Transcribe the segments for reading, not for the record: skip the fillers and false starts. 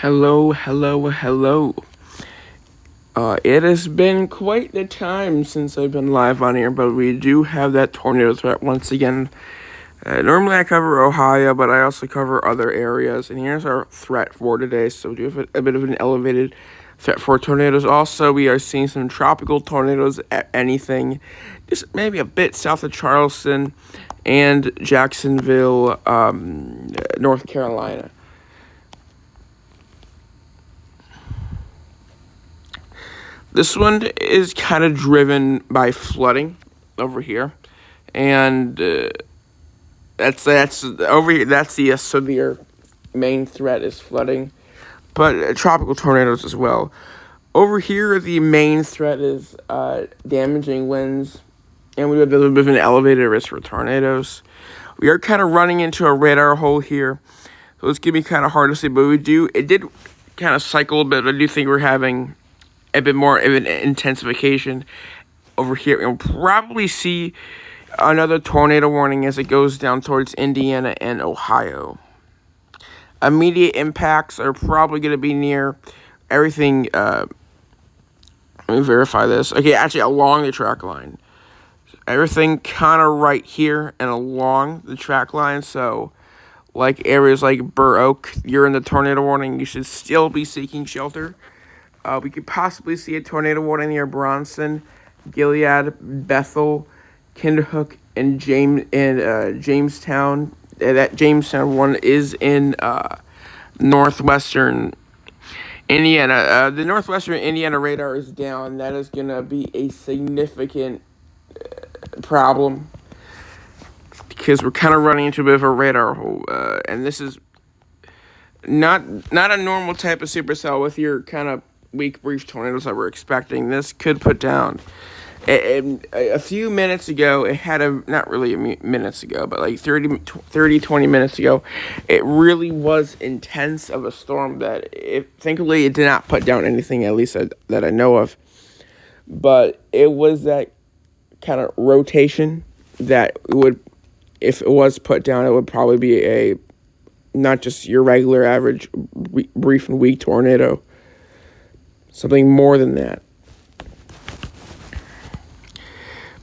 Hello, hello, hello. It has been quite the time since I've been live on here, but we do have that tornado threat once again. Normally I cover Ohio, but I also cover other areas, and here's our threat for today. So we do have a bit of an elevated threat for tornadoes. Also, we are seeing some tropical tornadoes at anything, just maybe a bit south of Charleston and Jacksonville, North Carolina. This one is kind of driven by flooding over here, and that's over here. That's the severe main threat is flooding, but tropical tornadoes as well. Over here, the main threat is damaging winds, and we have a little bit of an elevated risk for tornadoes. We are kind of running into a radar hole here, so it's gonna be kind of hard to see. But it did kind of cycle a bit. I do think we're having a bit more of an intensification over here. We'll probably see another tornado warning as it goes down towards Indiana and Ohio. Immediate impacts are probably going to be near everything. Let me verify this. Okay, actually along the track line. Everything kind of right here and along the track line. So like areas like Burr Oak, you're in the tornado warning. You should still be seeking shelter. We could possibly see a tornado warning near Bronson, Gilead, Bethel, Kinderhook, and Jamestown. That Jamestown one is in northwestern Indiana. The northwestern Indiana radar is down. That is going to be a significant problem because we're kind of running into a bit of a radar hole. And this is not a normal type of supercell with your kind of weak, brief tornadoes that we're expecting. This could put down. A few minutes ago, it had not really minutes ago, but like 20 minutes ago, it really was intense of a storm that, thankfully, it did not put down anything, at least that I know of. But it was that kind of rotation that would, if it was put down, it would probably be not just your regular average brief and weak tornado. Something more than that.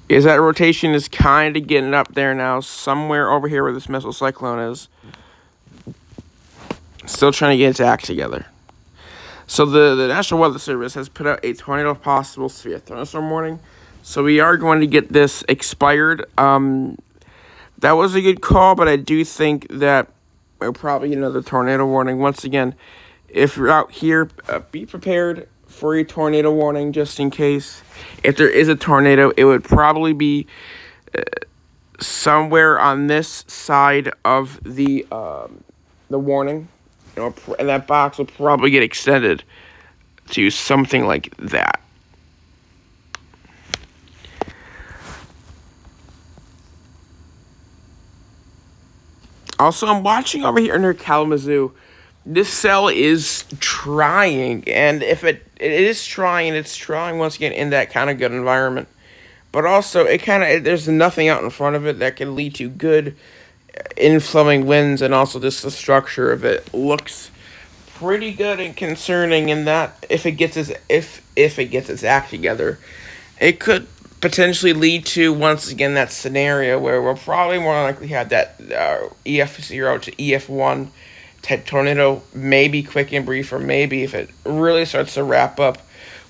Is that rotation is kind of getting up there now, somewhere over here where this missile cyclone is. Still trying to get its act together. So the National Weather Service has put out a tornado possible severe thunderstorm warning. So we are going to get this expired. That was a good call, but I do think that we'll probably get another tornado warning. Once again, if you're out here, be prepared for a tornado warning just in case. If there is a tornado, it would probably be somewhere on this side of the warning, and that box will probably get extended to something like that. Also, I'm watching over here near Kalamazoo. This cell is trying, and if it is trying, it's trying once again in that kind of good environment. But also, there's nothing out in front of it that can lead to good inflowing winds, and also just the structure of it looks pretty good and concerning in that if it gets its act together, it could potentially lead to, once again, that scenario where we'll probably more likely have that EF0 to EF1 type tornado, maybe quick and brief, or maybe if it really starts to wrap up,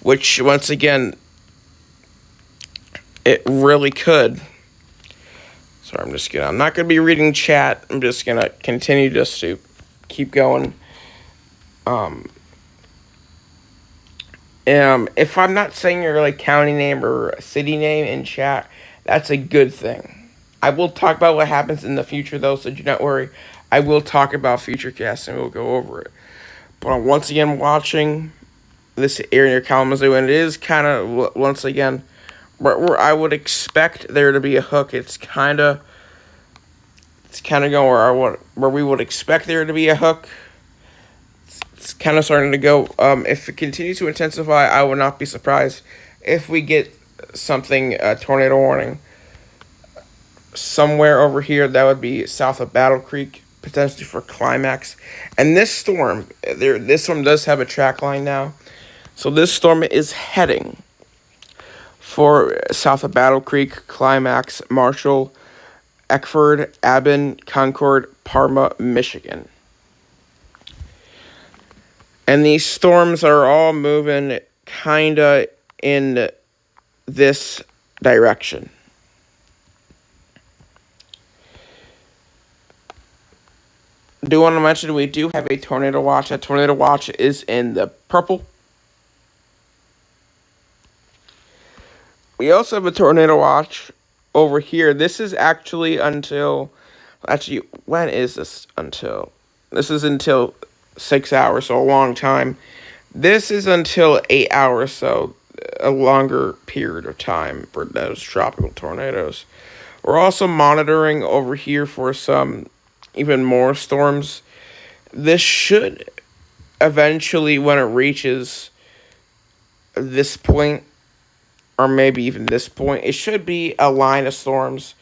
which once again it really could. So I'm not gonna be reading chat. I'm just gonna continue just to keep going. If I'm not saying your like county name or city name in chat, that's a good thing. I will talk about what happens in the future though, so do not worry. I will talk about future casts and we'll go over it. But I'm once again watching this area near Kalamazoo, and it is kind of, once again, where I would expect there to be a hook. It's kind of going where we would expect there to be a hook. It's kind of starting to go. If it continues to intensify, I would not be surprised if we get something, tornado warning somewhere over here. That would be south of Battle Creek, potentially for climax. And this storm does have a track line now. So this storm is heading for south of Battle Creek, Climax, Marshall, Eckford, Aben, Concord, Parma, Michigan. And these storms are all moving kinda in this direction. Do want to mention we do have a tornado watch. That tornado watch is in the purple. We also have a tornado watch over here. This is actually until... Actually, when is this until? This is until 6 hours, so a long time. This is until 8 hours, so a longer period of time for those tropical tornadoes. We're also monitoring over here for some even more storms. This should eventually, when it reaches this point, or maybe even this point, it should be a line of storms.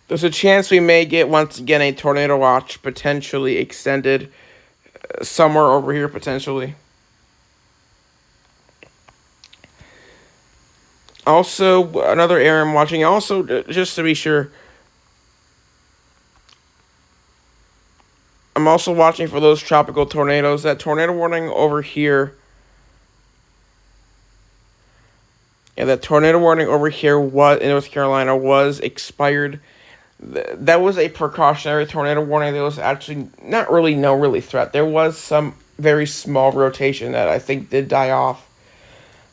There's a chance we may get, once again, a tornado watch potentially extended somewhere over here, potentially. Also, another area I'm watching, also, just to be sure, I'm also watching for those tropical tornadoes. That tornado warning over here. Yeah, that tornado warning over here was in North Carolina was expired. That was a precautionary tornado warning. There was actually not really no threat. There was some very small rotation that I think did die off.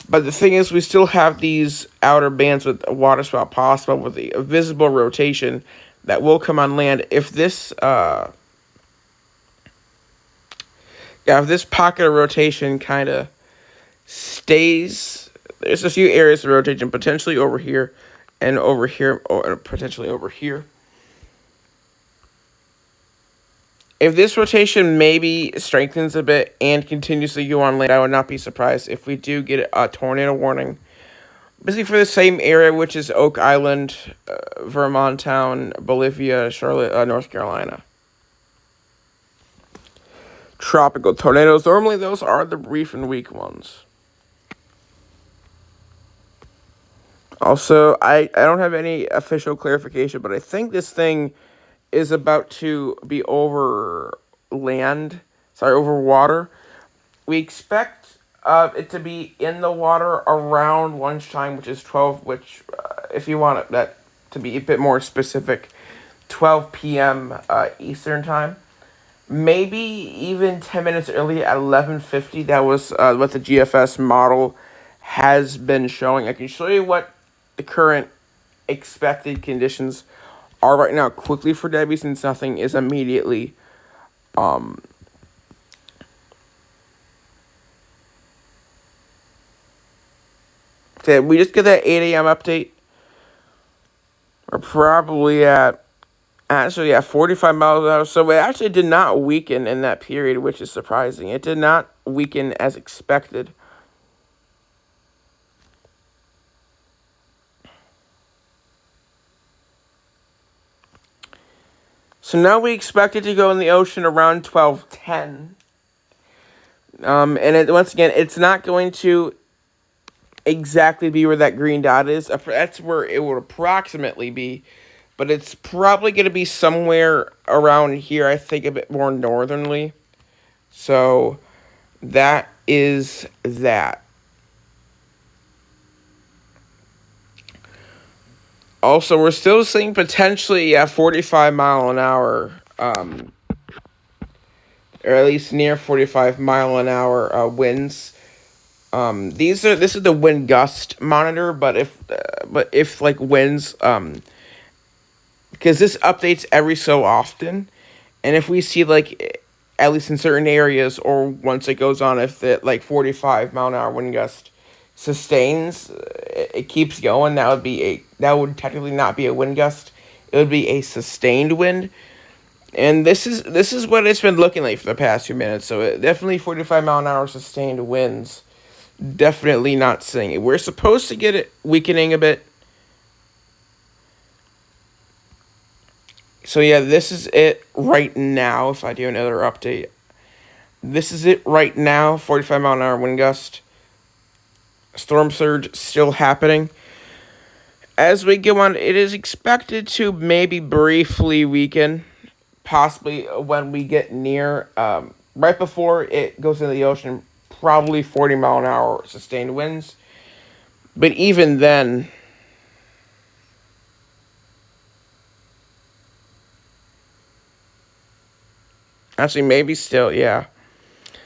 But the thing is, we still have these outer bands with a waterspout possible with the visible rotation that will come on land. If this if this pocket of rotation kind of stays, there's a few areas of rotation, potentially over here and over here, or potentially over here. If this rotation maybe strengthens a bit and continues to go on land, I would not be surprised if we do get a tornado warning. Basically for the same area, which is Oak Island, Vermontown, Bolivia, Charlotte, North Carolina. Tropical tornadoes. Normally those are the brief and weak ones. Also, I don't have any official clarification, but I think this thing is about to be over water. We expect it to be in the water around lunchtime, which is 12, which, if you want that to be a bit more specific, 12 p.m. Eastern time. Maybe even 10 minutes early at 11:50. That was what the GFS model has been showing. I can show you what the current expected conditions are right now quickly for Debby, since nothing is immediately okay, we just get that 8 a.m. update. We're probably at 45 miles an hour. So it actually did not weaken in that period, which is surprising. It did not weaken as expected. So now we expect it to go in the ocean around 12:10. And once again, it's not going to exactly be where that green dot is. That's where it would approximately be. But it's probably going to be somewhere around here, I think a bit more northernly. So that is that. Also, we're still seeing potentially at 45 mile an hour, or at least near 45 mile an hour winds. This is the wind gust monitor, but if like winds, because this updates every so often, and if we see like at least in certain areas, or once it goes on, if the like 45 mile an hour wind gust sustains, it keeps going, that would technically not be a wind gust. It would be a sustained wind. And this is what it's been looking like for the past few minutes. So definitely 45 mile an hour sustained winds. Definitely not seeing it. We're supposed to get it weakening a bit. So yeah, this is it right now. If I do another update, this is it right now. 45-mile-an-hour wind gust. Storm surge still happening. As we go on, it is expected to maybe briefly weaken, possibly when we get near, right before it goes into the ocean, probably 40-mile-an-hour sustained winds. But even then, actually, maybe still, yeah.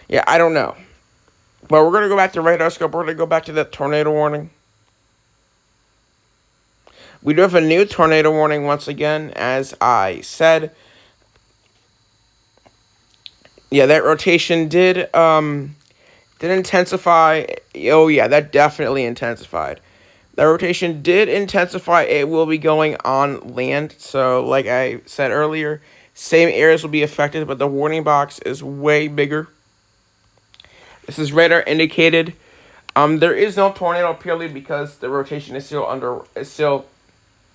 Yeah, I don't know. But we're going to go back to radar scope. We're going to go back to that tornado warning. We do have a new tornado warning once again, as I said. Yeah, that rotation did intensify. Oh yeah, that definitely intensified. That rotation did intensify. It will be going on land. So, like I said earlier, same areas will be affected, but the warning box is way bigger. This is radar indicated. There is no tornado purely because the rotation is still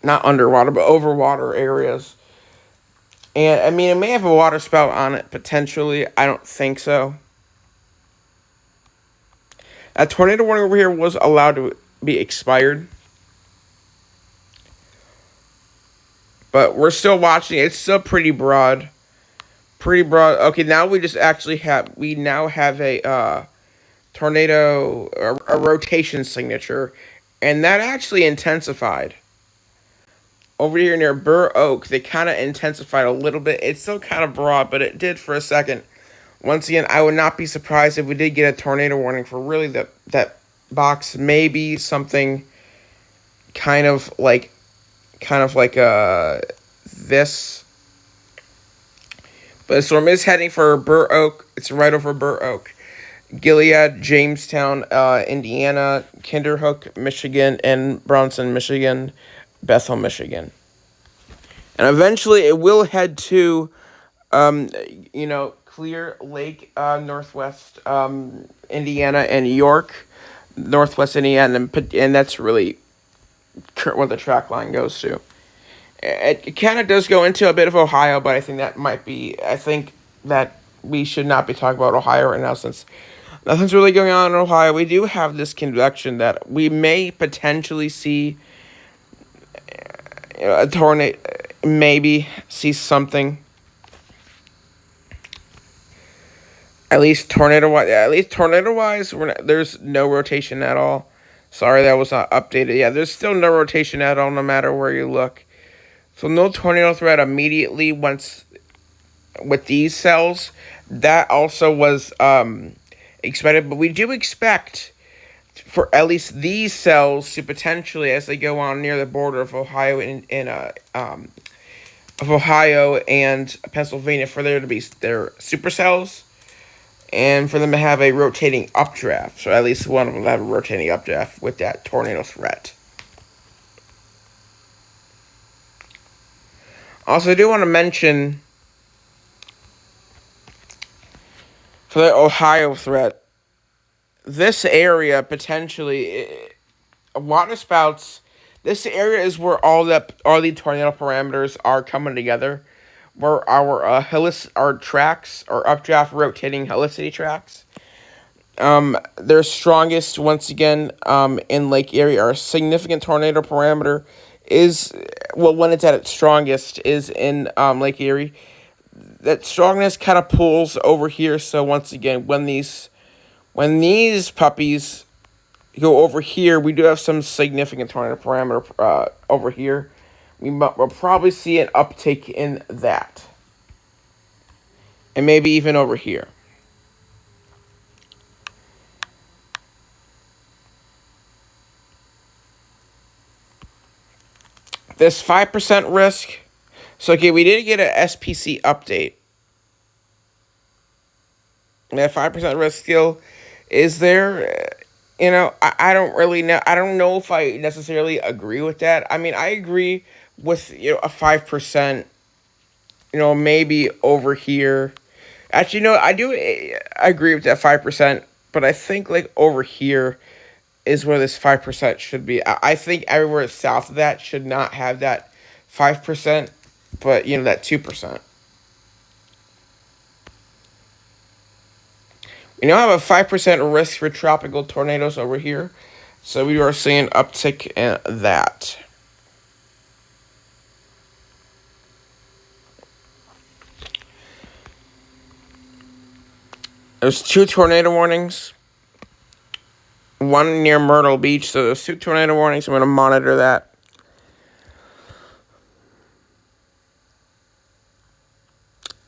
not underwater, but over water areas. And I mean, it may have a water spout on it potentially. I don't think so. A tornado warning over here was allowed to be expired. But we're still watching. It's still pretty broad. Pretty broad. Okay, now we now have a tornado, a rotation signature. And that actually intensified. Over here near Burr Oak, they kind of intensified a little bit. It's still kind of broad, but it did for a second. Once again, I would not be surprised if we did get a tornado warning for really that box. Maybe something kind of like this. But the storm is heading for Burr Oak. It's right over Burr Oak. Gilead, Jamestown, Indiana, Kinderhook, Michigan, and Bronson, Michigan, Bethel, Michigan. And eventually it will head to, Clear Lake, northwest Indiana, and York, northwest Indiana, and that's really what the track line goes to. It kind of does go into a bit of Ohio, but I think that we should not be talking about Ohio right now since nothing's really going on in Ohio. We do have this convection that we may potentially see a tornado, maybe see something. At least tornado-wise, there's no rotation at all. Sorry, that was not updated. Yeah, there's still no rotation at all, no matter where you look. So no tornado threat immediately once with these cells. That also was expected, but we do expect for at least these cells to potentially, as they go on near the border of Ohio of Ohio and Pennsylvania, for there to be their supercells, and for them to have a rotating updraft. So at least one of them will have a rotating updraft with that tornado threat. Also, I do want to mention for the Ohio threat, this area potentially, water spouts. This area is where all the tornado parameters are coming together, where our tracks, our updraft rotating helicity tracks. Their strongest, once again, in Lake Erie, our significant tornado parameter is, when it's at its strongest, is in Lake Erie. That strongness kind of pulls over here. So once again, when these puppies go over here, we do have some significant tornado parameter over here. We'll probably see an uptick in that, and maybe even over here. This 5% risk. So, okay, we did get an SPC update. That 5% risk still is there. I don't really know. I don't know if I necessarily agree with that. I mean, I agree with, a 5%, maybe over here. Actually, I do agree with that 5%, but I think, like, over here is where this 5% should be. I think everywhere south of that should not have that 5%. but you know, that 2%. We now have a 5% risk for tropical tornadoes over here, so we are seeing uptick in that. There's 2 tornado warnings. One near Myrtle Beach, so there's 2 tornado warnings. I'm going to monitor that.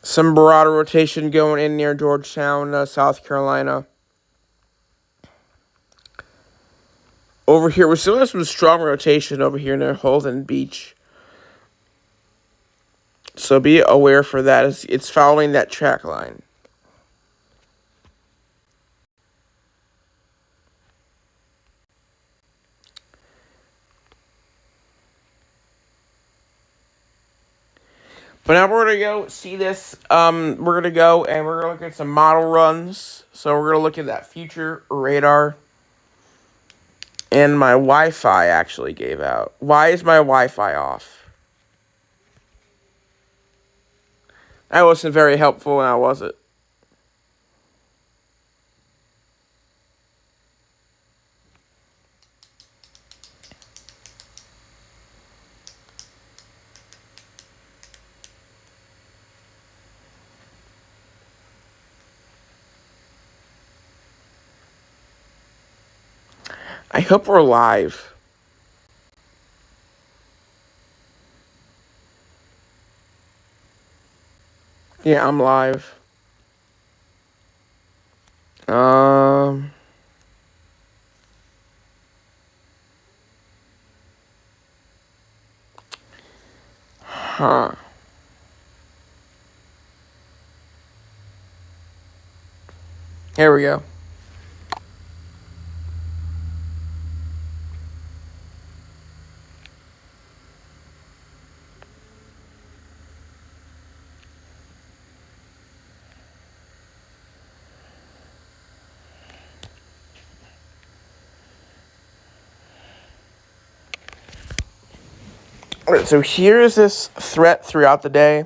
Some broader rotation going in near Georgetown, South Carolina. Over here, we still have some strong rotation over here near Holden Beach. So be aware for that. It's following that track line. But now we're going to go see this. We're going to go and we're going to look at some model runs. So we're going to look at that future radar. And my Wi-Fi actually gave out. Why is my Wi-Fi off? That wasn't very helpful, now was it? I hope we're live. Yeah, I'm live. Huh. Here we go. Alright, so here's this threat throughout the day.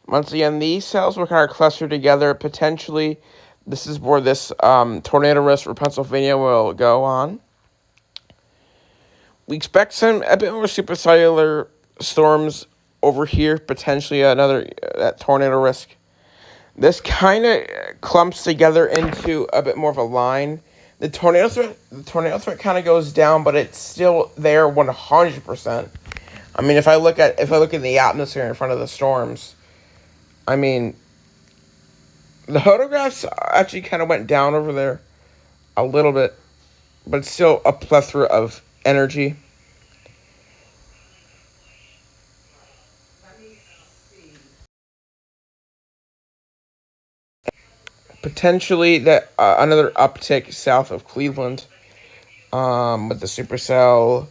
Once again, these cells were kind of clustered together. Potentially, this is where this tornado risk for Pennsylvania will go on. We expect a bit more supercellular storms over here. Potentially another that tornado risk. This kind of clumps together into a bit more of a line. The tornado threat kind of goes down, but it's still there 100%. I mean, if I look at the atmosphere in front of the storms, I mean, the photographs actually kind of went down over there a little bit, but it's still a plethora of energy. Potentially that another uptick south of Cleveland with the supercell.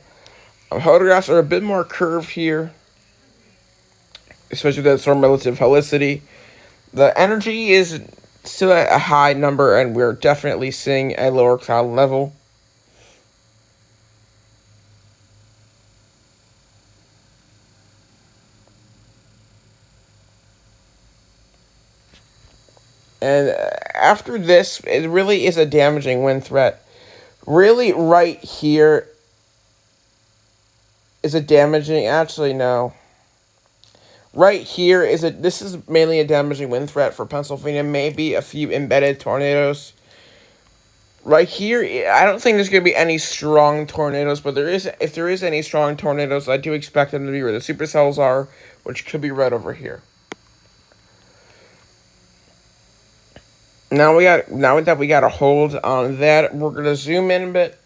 Photographs are a bit more curved here, especially with that storm relative helicity. The energy is still at a high number, and we're definitely seeing a lower cloud level. And after this, it really is a damaging wind threat. Really, right here is a damaging. Actually, no. Right here this is mainly a damaging wind threat for Pennsylvania. Maybe a few embedded tornadoes. Right here, I don't think there's going to be any strong tornadoes, but if there is any strong tornadoes, I do expect them to be where the supercells are, which could be right over here. Now that we got a hold on that, we're going to zoom in a bit.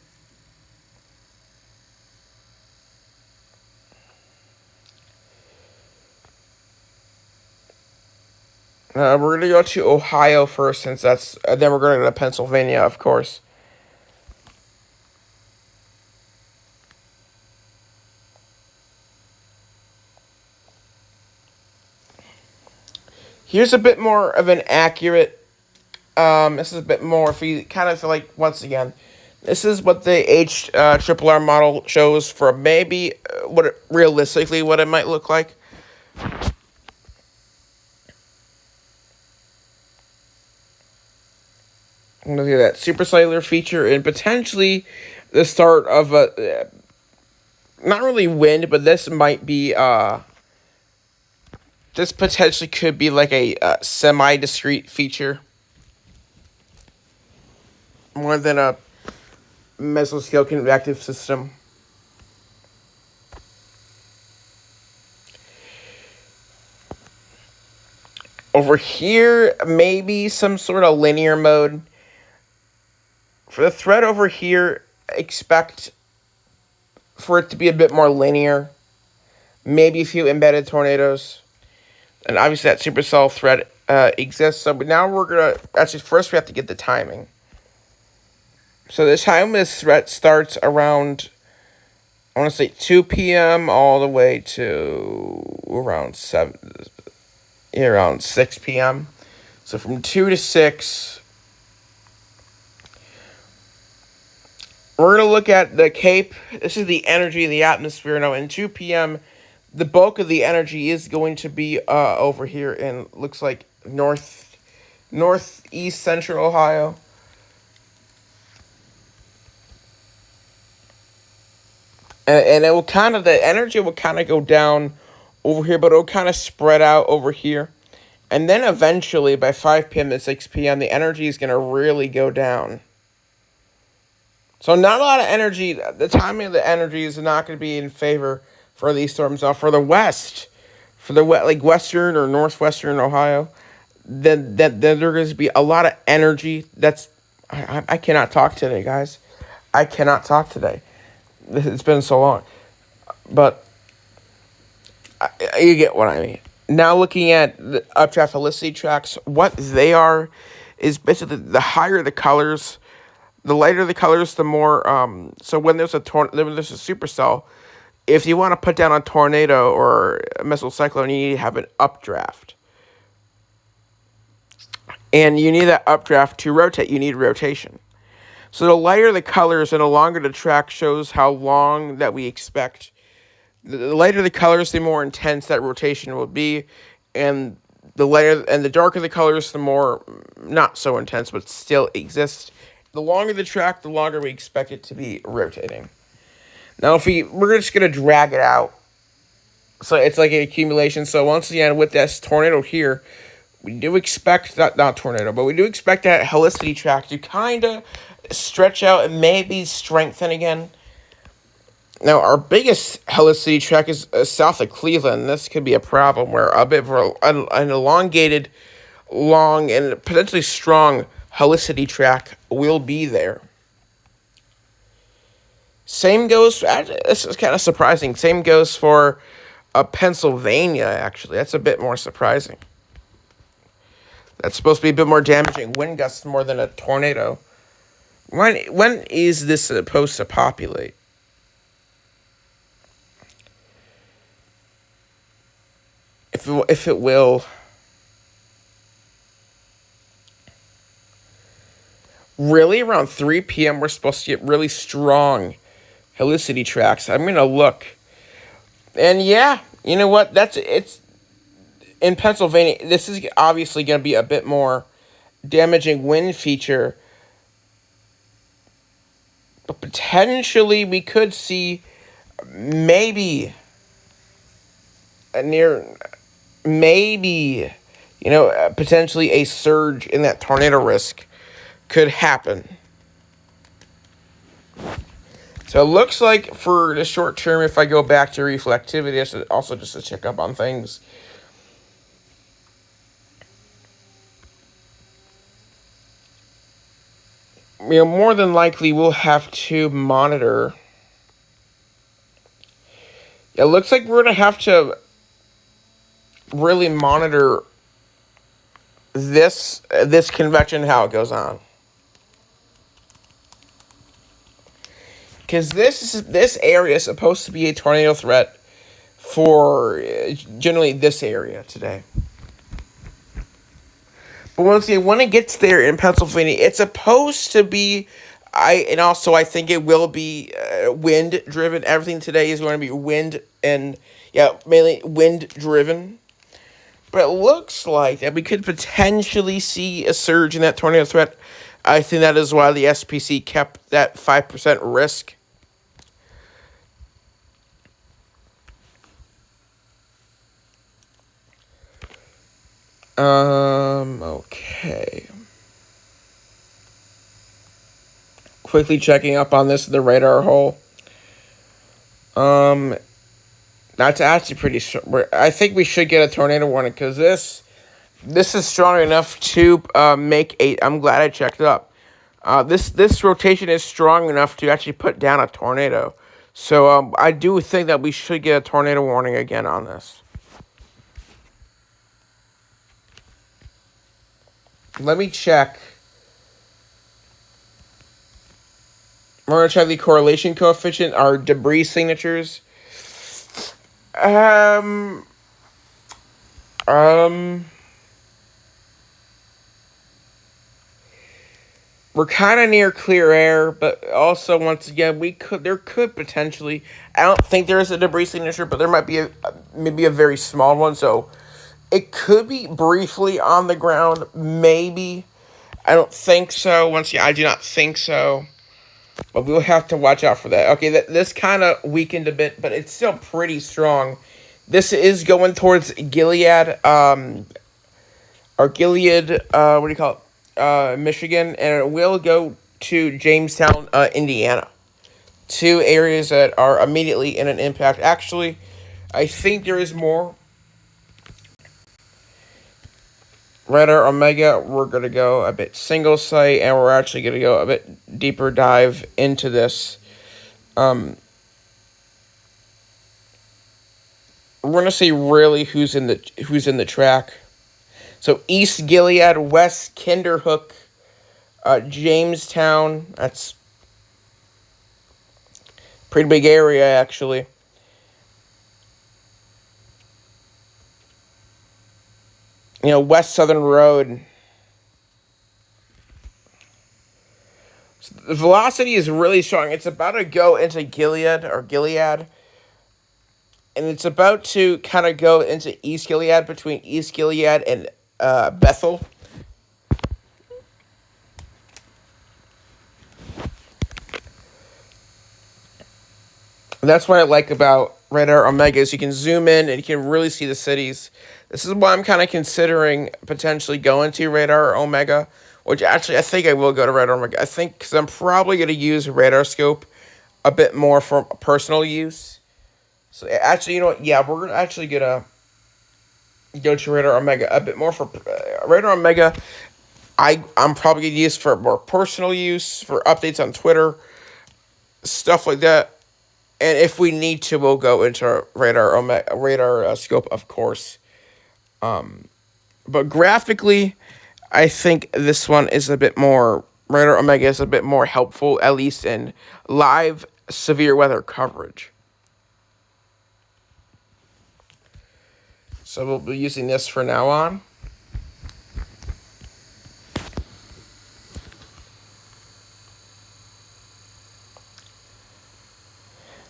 We're going to go to Ohio first, since that's... then we're going to go to Pennsylvania, of course. Here's a bit more of an accurate... this is a bit more, if you kind of feel like, once again, this is what the HRRR model shows for maybe realistically what it might look like. Look at that supercellular feature and potentially the start of a not really wind, but this might be this potentially could be like a semi-discrete feature more than a mesoscale convective system. Over here, maybe some sort of linear mode. For the thread over here, expect for it to be a bit more linear. Maybe a few embedded tornadoes. And obviously that supercell thread exists. So now we're going to... Actually, first we have to get the timing. So the time this thread starts around... I want to say 2 p.m. all the way to around 6 p.m. So from 2 to 6... We're going to look at the CAPE. This is the energy of the atmosphere. Now, in 2 p.m., the bulk of the energy is going to be over here in, looks like, northeast central Ohio. And it will kind of, the energy will kind of go down over here, but it will kind of spread out over here. And then eventually, by 5 p.m. to 6 p.m., the energy is going to really go down. So not a lot of energy. The timing of the energy is not going to be in favor for these storms. Now for the west, like western or northwestern Ohio, then there's going to be a lot of energy. I cannot talk today, guys. I cannot talk today. It's been so long, but you get what I mean. Now looking at the updraft helicity tracks, what they are is basically the higher the colors. The lighter the colors, the more. So when there's a supercell, if you want to put down a tornado or a mesocyclone, you need to have an updraft, and you need that updraft to rotate. You need rotation. So the lighter the colors and the longer the track shows how long that we expect. The lighter the colors, the more intense that rotation will be, and the lighter and the darker the colors, the more not so intense, but still exists. The longer the track, the longer we expect it to be rotating. Now, we're just going to drag it out. So it's like an accumulation. So once again, with this tornado here, we do expect, not tornado, but we do expect that helicity track to kind of stretch out and maybe strengthen again. Now, our biggest helicity track is south of Cleveland. This could be a problem where a bit of an elongated, long, and potentially strong helicity track will be there. Same goes, this is kind of surprising, same goes for Pennsylvania, actually. That's a bit more surprising. That's supposed to be a bit more damaging. Wind gusts more than a tornado. When is this supposed to populate? If it will... Really, around 3 p.m., we're supposed to get really strong helicity tracks. I'm going to look. And yeah, you know what? It's in Pennsylvania. This is obviously going to be a bit more damaging wind feature. But potentially, we could see maybe potentially a surge in that tornado risk could happen. So it looks like for the short term, if I go back to reflectivity, that's also just to check up on things. More than likely we'll have to monitor. It looks like we're going to have to really monitor this convection, how it goes on. Because this area is supposed to be a tornado threat for generally this area today. But once again, when it gets there in Pennsylvania, it's supposed to be, I think it will be wind driven. Everything today is going to be wind and, mainly wind driven. But it looks like that we could potentially see a surge in that tornado threat I think that is why the SPC kept that 5% risk. Okay. Quickly checking up on this, the radar hole. That's actually pretty sure. I think we should get a tornado warning because this is strong enough to make a. I'm glad I checked it up. This rotation is strong enough to actually put down a tornado. So I do think that we should get a tornado warning again on this. Let me check. We're going to check the correlation coefficient, our debris signatures. Um, we're kind of near clear air, but also once again, there could potentially. I don't think there is a debris signature, but there might be maybe a very small one. So it could be briefly on the ground, maybe. I don't think so. Once again, I do not think so. But we'll have to watch out for that. Okay, this kind of weakened a bit, but it's still pretty strong. This is going towards Gilead, or Gilead, what do you call it? Michigan, and it will go to Jamestown, Indiana. Two areas that are immediately in an impact. Actually, I think there is more. Radar Omega, we're going to go a bit single site, and we're actually going to go a bit deeper dive into this. We're going to see really who's in the track. So East Gilead, West Kinderhook, Jamestown. That's a pretty big area, actually. West Southern Road. So the velocity is really strong. It's about to go into Gilead, and it's about to kind of go into East Gilead, between East Gilead and Bethel. And that's what I like about Radar Omega is you can zoom in and you can really see the cities. This is why I'm kind of considering potentially going to Radar Omega, which actually I think I will go to Radar Omega. I think because I'm probably going to use Radar Scope a bit more for personal use. So actually, you know what? Yeah, we're actually going to go to Radar Omega a bit more for Radar Omega. I'm probably going to use for more personal use, for updates on Twitter, stuff like that. And if we need to, we'll go into Radar Scope, of course. But graphically, I think this one is a bit more. Radar Omega is a bit more helpful, at least in live severe weather coverage. So we'll be using this from now on.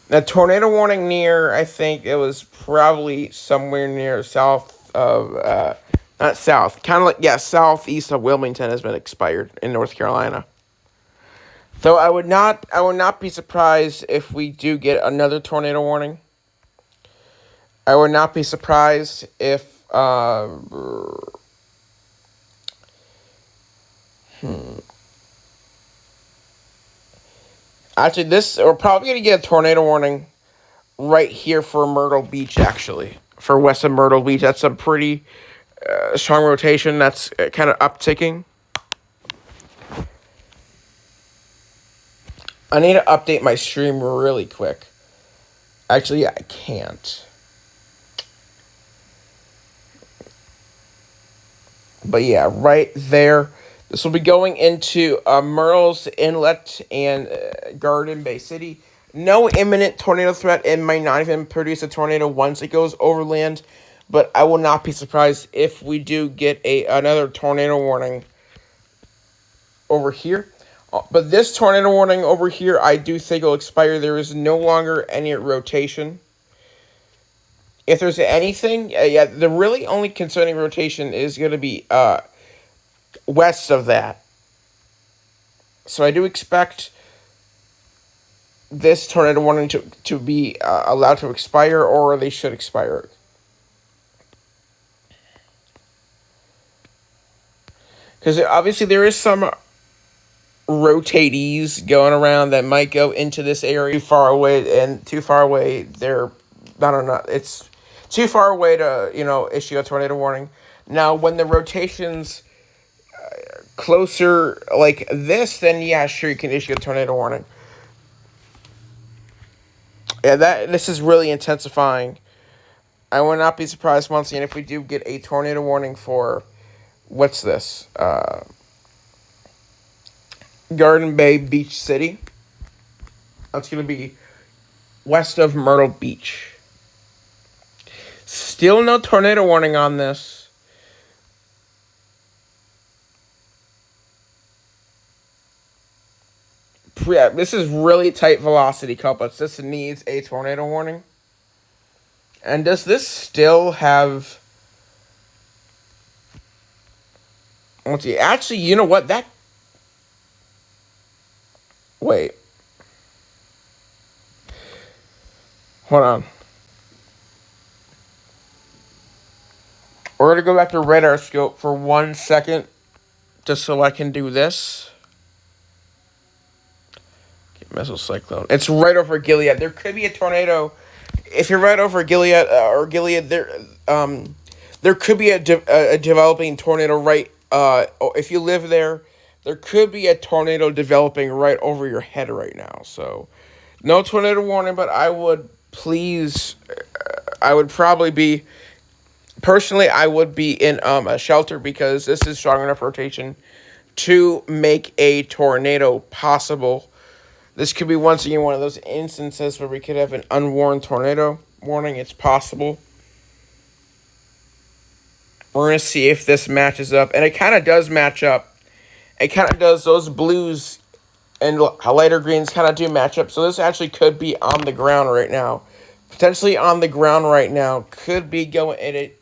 The tornado warning near, I think it was probably somewhere near south of, not south, kind of like, yeah, southeast of Wilmington has been expired in North Carolina. Though I would not be surprised if we do get another tornado warning. I would not be surprised if, Actually, we're probably going to get a tornado warning right here for Myrtle Beach, actually. For west of Myrtle Beach. That's a pretty strong rotation. That's kind of upticking. I need to update my stream really quick. Actually, I can't. But yeah, right there. This will be going into Myrtle's Inlet and Garden Bay City. No imminent tornado threat. It might not even produce a tornado once it goes overland. But I will not be surprised if we do get another tornado warning over here. But this tornado warning over here, I do think will expire. There is no longer any rotation. If there's anything, the really only concerning rotation is going to be west of that. So I do expect this tornado warning to be allowed to expire, or they should expire. Because obviously there is some rotatees going around that might go into this area too far away. They're, I don't know, it's too far away to, issue a tornado warning. Now, when the rotation's closer like this, then yeah, sure, you can issue a tornado warning. Yeah, this is really intensifying. I would not be surprised once again if we do get a tornado warning for, what's this? Garden Bay Beach City. That's going to be west of Myrtle Beach. Still no tornado warning on this. Yeah, this is really tight velocity couplets. This needs a tornado warning. And does this still have... Let's see. Actually, you know what? Wait. Hold on. We're going to go back to radar scope for 1 second. Just so I can do this. Okay, missile cyclone. It's right over Gilead. There could be a tornado. If you're right over Gilead, there could be a developing tornado right. If you live there, there could be a tornado developing right over your head right now. So, no tornado warning, but I would probably be, personally, I would be in a shelter because this is strong enough rotation to make a tornado possible. This could be once again one of those instances where we could have an unwarned tornado warning. It's possible. We're going to see if this matches up. And it kind of does match up. It kind of does. Those blues and lighter greens kind of do match up. So this actually could be on the ground right now. Potentially on the ground right now. Could be going in it.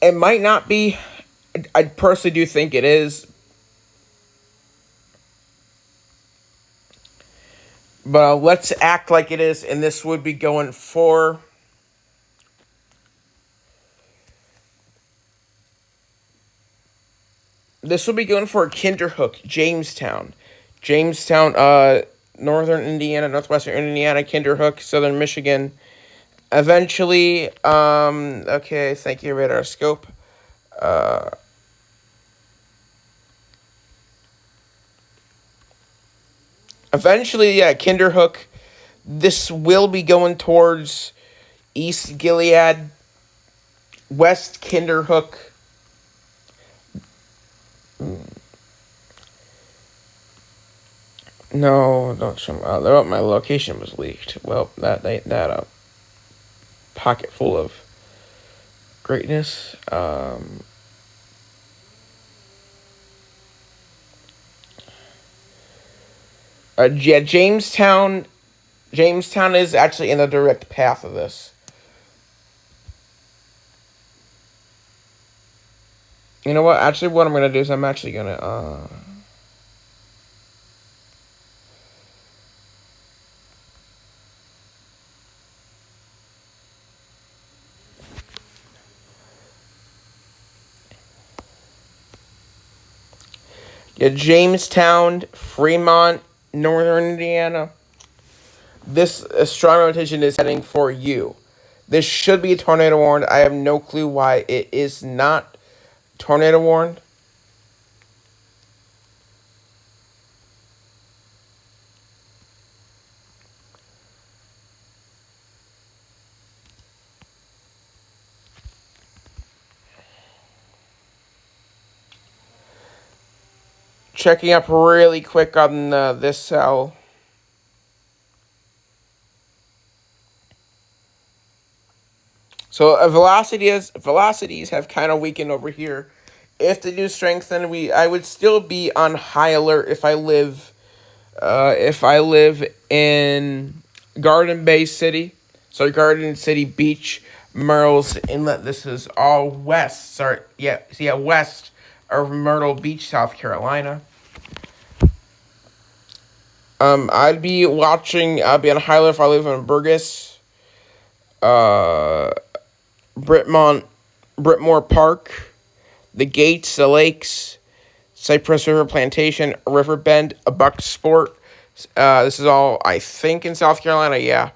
It might not be. I personally do think it is. But let's act like it is. And this would be going for... This will be going for Kinderhook, Jamestown. Northern Indiana, northwestern Indiana, Kinderhook, southern Michigan. Eventually, okay, thank you, radar scope. Eventually, yeah, Kinderhook. This will be going towards East Gilead, West Kinderhook. No, don't show me. My location was leaked. Well, that ain't that a pocket full of greatness. Yeah, Jamestown is actually in the direct path of this. You know what? Actually, what I'm gonna do is I'm actually gonna yeah, Jamestown, Fremont, Northern Indiana. This strong rotation is heading for you. This should be a tornado warned. I have no clue why it is not tornado warned. Checking up really quick on this cell. So velocities have kind of weakened over here. If they do strengthen, I would still be on high alert if I live in Garden Bay City. So Garden City Beach, Myrtle's Inlet. This is all west. West of Myrtle Beach, South Carolina. I'd be watching. I'd be on high alert if I live in Burgess, uh, Britmont, Britmore Park, the Gates, the Lakes, Cypress River Plantation, Riverbend, a Bucksport. This is all, I think, in South Carolina. Yeah.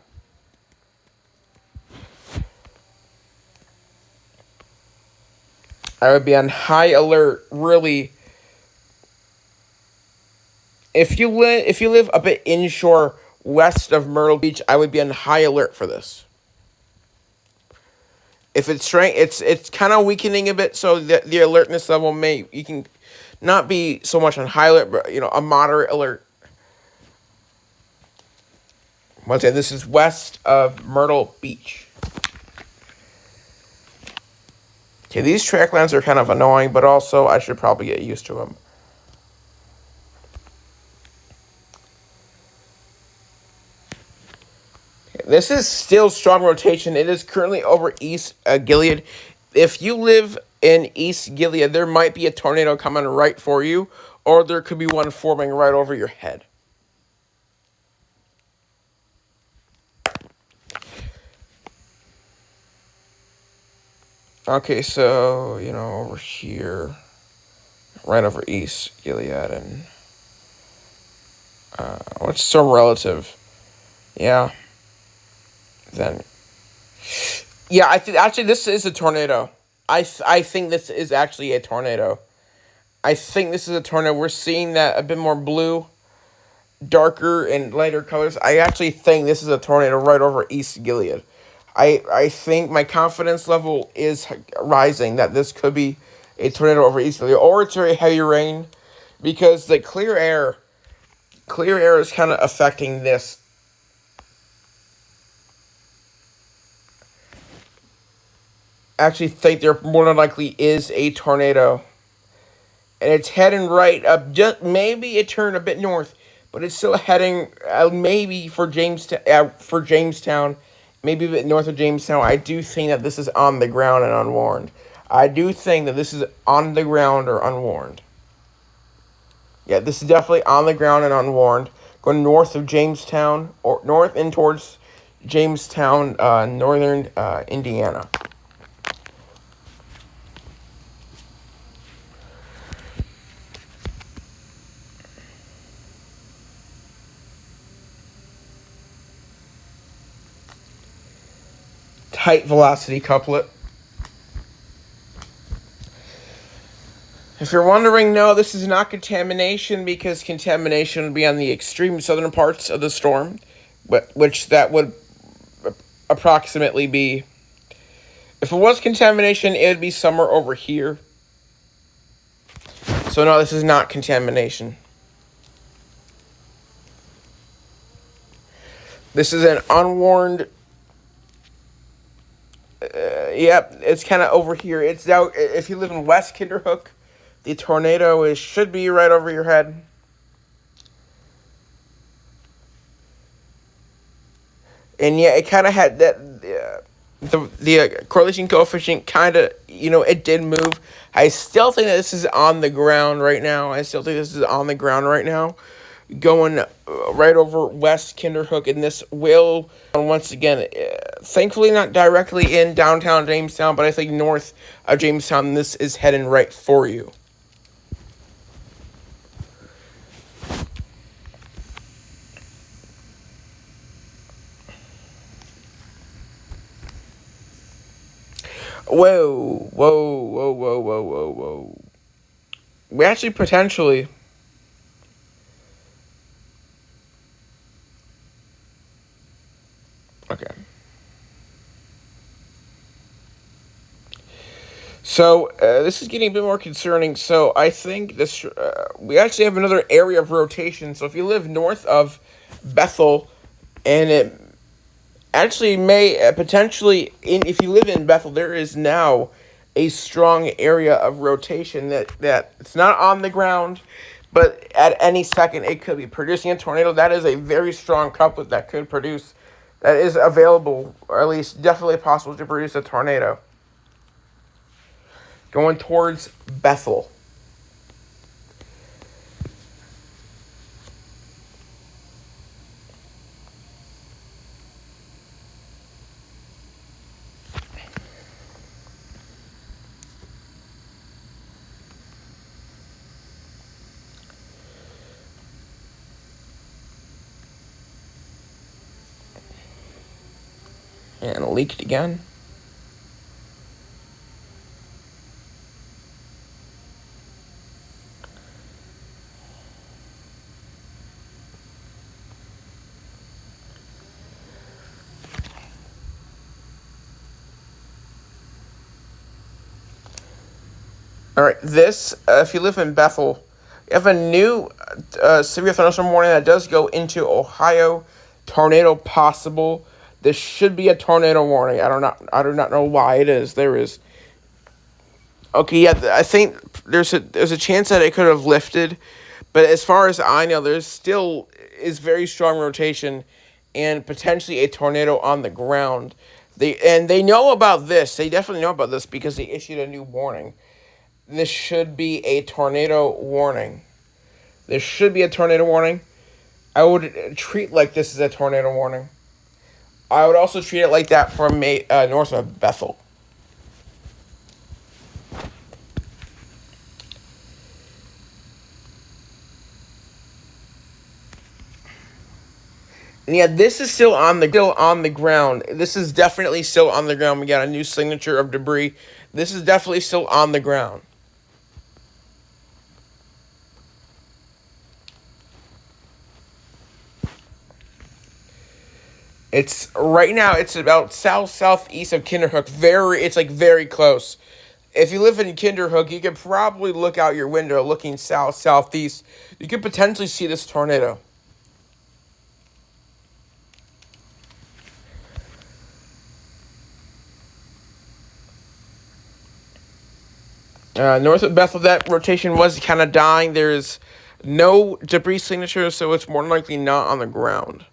I would be on high alert. Really, if you live a bit inshore west of Myrtle Beach, I would be on high alert for this. If it's strength, it's kind of weakening a bit, so the alertness level you can not be so much on high alert, but a moderate alert. Once again, this is west of Myrtle Beach. Okay, these track lines are kind of annoying, but also I should probably get used to them. This is still strong rotation. It is currently over East Gilead. If you live in East Gilead, there might be a tornado coming right for you, or there could be one forming right over your head. Okay, so, over here, right over East Gilead, and what's some relative? Yeah. Then, yeah, I think actually this is a tornado. I think this is actually a tornado. I think this is a tornado. We're seeing that a bit more blue, darker and lighter colors. I actually think this is a tornado right over East Gilead. I think my confidence level is rising that this could be a tornado over East Gilead, or it's very heavy rain, because the clear air is kind of affecting this. Actually think there more than likely is a tornado, and it's heading right up. Just maybe it turned a bit north, but it's still heading maybe for Jamestown, maybe a bit north of Jamestown. I do think that this is on the ground and unwarned. I do think that this is on the ground or unwarned. Yeah, this is definitely on the ground and unwarned. Going north of Jamestown, or north and towards Jamestown, northern Indiana. Height velocity couplet. If you're wondering, no, this is not contamination, because contamination would be on the extreme southern parts of the storm, which that would approximately be. If it was contamination, it would be somewhere over here. So no, this is not contamination. This is an unwarned. Yep, it's kind of over here. It's out. If you live in West Kinderhook, the tornado should be right over your head. And yeah, it kind of had that. The correlation coefficient kind of, it did move. I still think that this is on the ground right now. Going right over West Kinderhook, and this will, once again, thankfully not directly in downtown Jamestown, but I think north of Jamestown, this is heading right for you. Whoa. We actually potentially. Okay. So, this is getting a bit more concerning. So, I think we actually have another area of rotation. So, if you live north of Bethel, and it actually may potentially, if you live in Bethel, there is now a strong area of rotation that it's not on the ground, but at any second it could be producing a tornado. That is a very strong couplet that could produce, that is available, or at least definitely possible to produce a tornado. Going towards Bethel. And leaked again. All right, this, if you live in Bethel, you have a new severe thunderstorm warning that does go into Ohio. Tornado possible. This should be a tornado warning. I do not know why it is. There is. Okay, yeah, I think there's a chance that it could have lifted, but as far as I know, there's still is very strong rotation, and potentially a tornado on the ground. They know about this. They definitely know about this because they issued a new warning. This should be a tornado warning. This should be a tornado warning. I would treat like this as a tornado warning. I would also treat it like that for north of Bethel. And yeah, this is still on the ground. This is definitely still on the ground. We got a new signature of debris. This is definitely still on the ground. It's right now. It's about southeast of Kinderhook. It's like very close. If you live in Kinderhook, you could probably look out your window, looking southeast. You could potentially see this tornado. North of Bethel, that rotation was kind of dying. There's no debris signature, so it's more than likely not on the ground.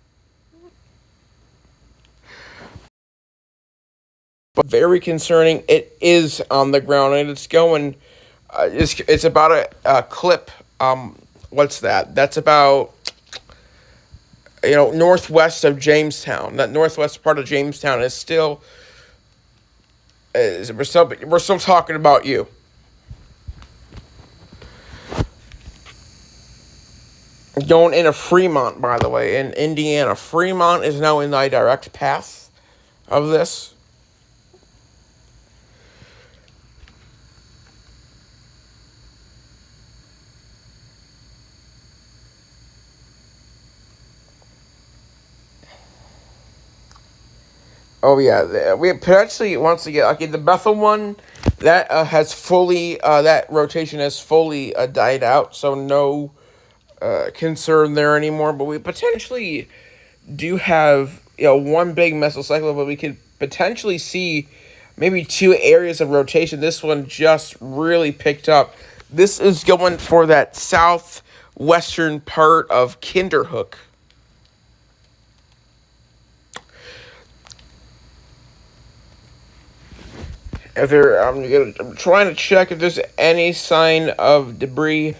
But very concerning, it is on the ground, and it's going. It's about a clip. What's that? That's about northwest of Jamestown. That northwest part of Jamestown is still. We're still talking about you. Going into Fremont, by the way, in Indiana. Fremont is now in the direct path of this. Oh yeah, we potentially once again. Okay, the Bethel one that has fully that rotation has fully died out, so no concern there anymore. But we potentially do have one big mesocyclone, but we could potentially see maybe two areas of rotation. This one just really picked up. This is going for that southwestern part of Kinderhook. I'm trying to check if there's any sign of debris.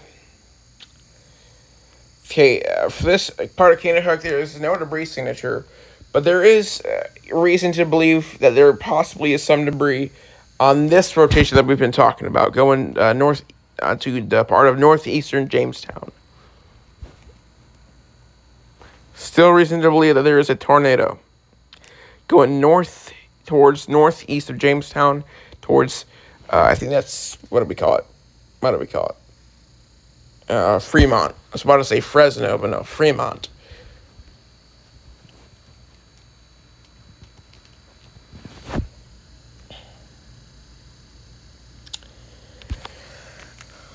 Okay, for this part of Kinderhook, there is no debris signature, but there is reason to believe that there possibly is some debris on this rotation that we've been talking about, going north to the part of northeastern Jamestown. Still reason to believe that there is a tornado going north towards northeast of Jamestown, towards I think that's what do we call it? What do we call it? Fremont. I was about to say Fresno, but no, Fremont.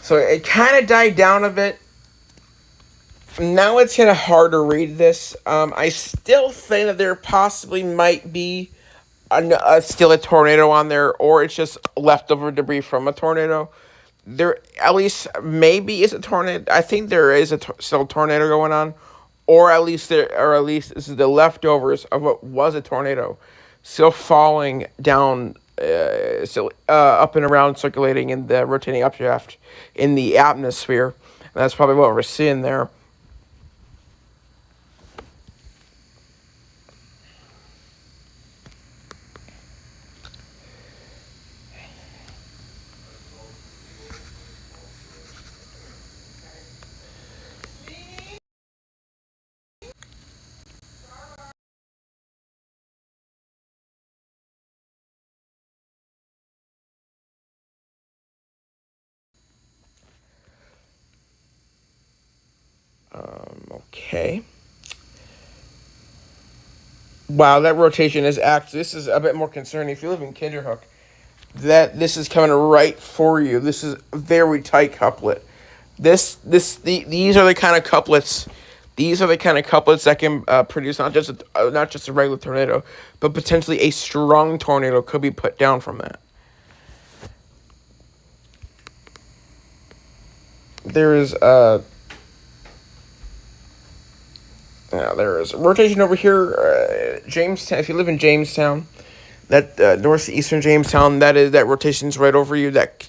So it kind of died down a bit. Now it's kind of hard to read this. I still think that there possibly might be still a tornado on there, or it's just leftover debris from a tornado. There at least maybe is a tornado. I think there is still a tornado going on, or at least this is the leftovers of what was a tornado, still falling down, still up and around, circulating in the rotating updraft in the atmosphere. And that's probably what we're seeing there. Okay. Wow, that rotation is actually, this is a bit more concerning. If you live in Kinderhook, this is coming right for you. This is a very tight couplet. These are the kind of couplets. These are the kind of couplets that can produce not just a regular tornado, but potentially a strong tornado could be put down from that. There is rotation over here. Jamestown. If you live in Jamestown, that northeastern Jamestown, that rotation's right over you. That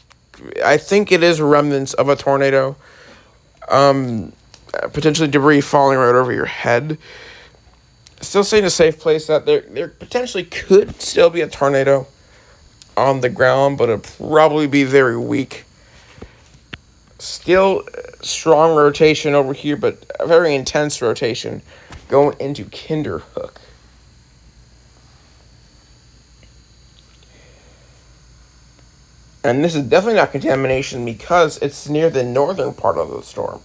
I think it is remnants of a tornado. Potentially debris falling right over your head. Still staying in a safe place. That there potentially could still be a tornado on the ground, but it'll probably be very weak. Still strong rotation over here, but a very intense rotation going into Kinderhook. And this is definitely not contamination because it's near the northern part of the storm.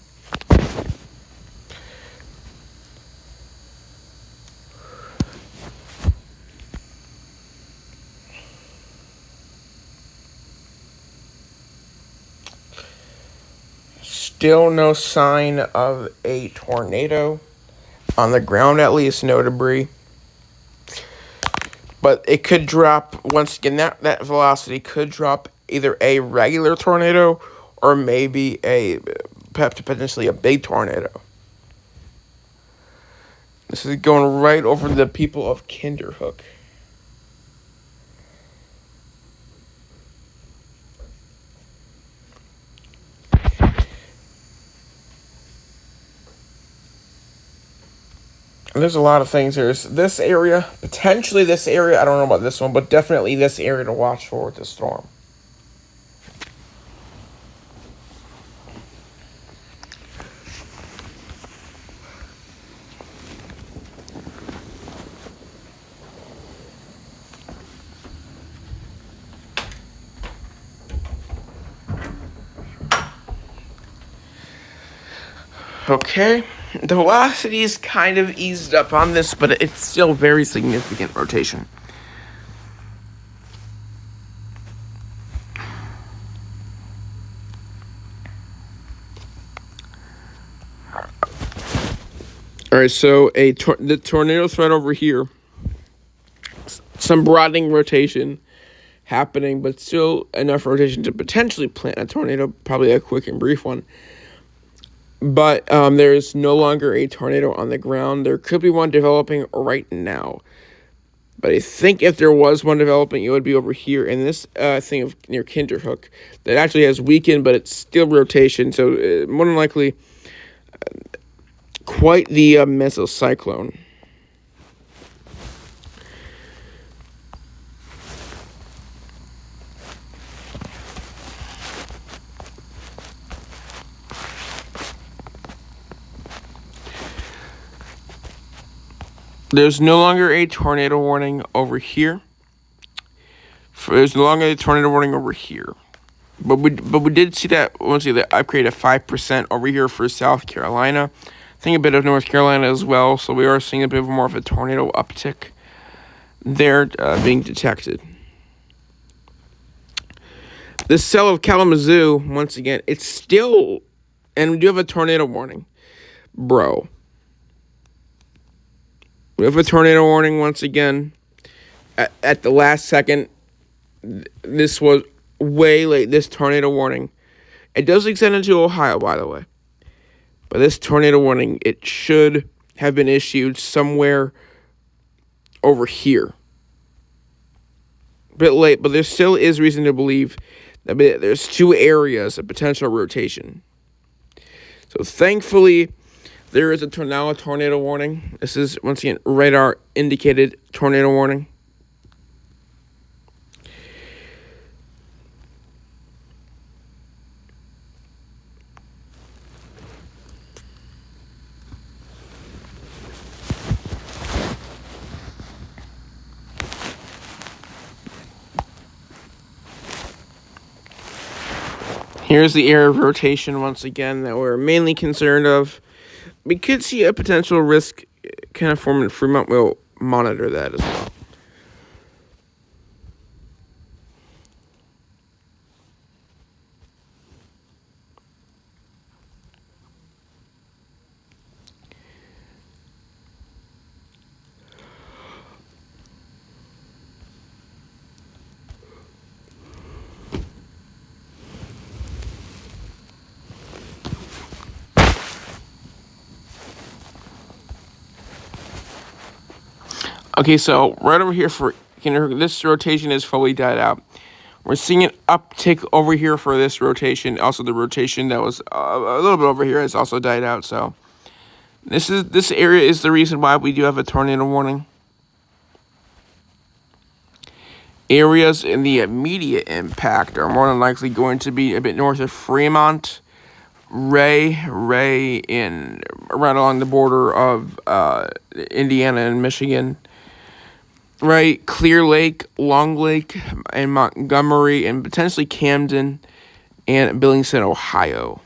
Still no sign of a tornado. On the ground, at least, no debris. But it could drop, once again, that velocity could drop either a regular tornado or maybe potentially a big tornado. This is going right over the people of Kinderhook. There's a lot of things. There's this area, potentially this area. I don't know about this one, but definitely this area to watch for with the storm. Okay. The velocity's kind of eased up on this, but it's still very significant rotation. Alright, so the tornado threat over here. Some broadening rotation happening, but still enough rotation to potentially plant a tornado, probably a quick and brief one. But there's no longer a tornado on the ground. There could be one developing right now. But I think if there was one developing, it would be over here in this thing of near Kinderhook. That actually has weakened, but it's still rotation. So more than likely, quite the mesocyclone. There's no longer a tornado warning over here. There's no longer a tornado warning over here. But we did see that once again, the upgrade of 5% over here for South Carolina. I think a bit of North Carolina as well. So we are seeing a bit more of a tornado uptick there being detected. The cell of Kalamazoo, once again, it's still, and we do have a tornado warning. Bro. We have a tornado warning once again. At the last second, this was way late. This tornado warning. It does extend into Ohio, by the way. But this tornado warning, it should have been issued somewhere over here. A bit late, but there still is reason to believe that there's two areas of potential rotation. So thankfully, there is a tornado warning. This is, once again, radar indicated tornado warning. Here's the area of rotation once again that we're mainly concerned of. we could see a potential risk kind of forming in Fremont. We'll monitor that as well. Okay, so right over here this rotation is fully died out. We're seeing an uptick over here for this rotation. Also, the rotation that was a little bit over here has also died out. So this area is the reason why we do have a tornado warning. Areas in the immediate impact are more than likely going to be a bit north of Fremont, Ray, in right along the border of Indiana and Michigan. Right, Clear Lake, Long Lake, and Montgomery, and potentially Camden and Billington, Ohio.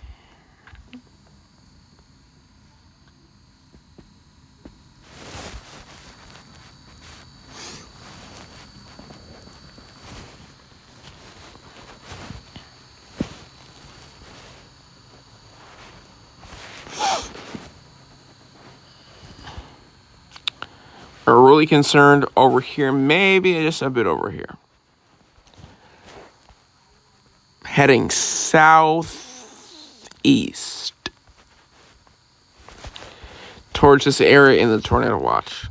Are really concerned over here, maybe just a bit over here. Heading southeast towards this area in the tornado watch.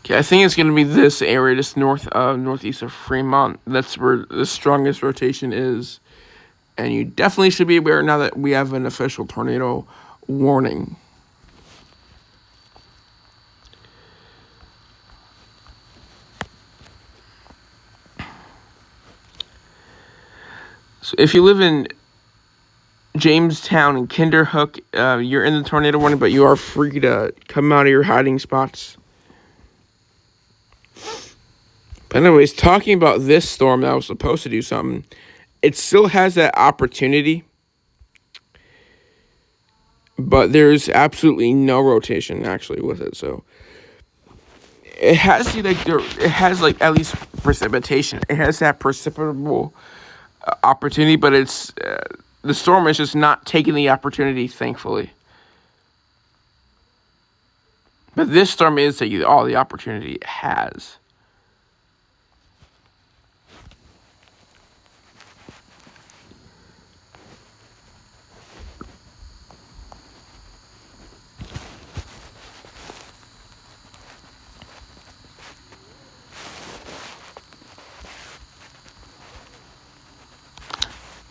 Okay, I think it's going to be this area, just northeast of Fremont. That's where the strongest rotation is. And you definitely should be aware now that we have an official tornado warning. So if you live in Jamestown and Kinderhook, you're in the tornado warning, but you are free to come out of your hiding spots. But anyways, talking about this storm that was supposed to do something, it still has that opportunity, but there's absolutely no rotation actually with it. So it has at least precipitation. It has that precipitable opportunity, but it's the storm is just not taking the opportunity, thankfully. But this storm is taking all the opportunity it has.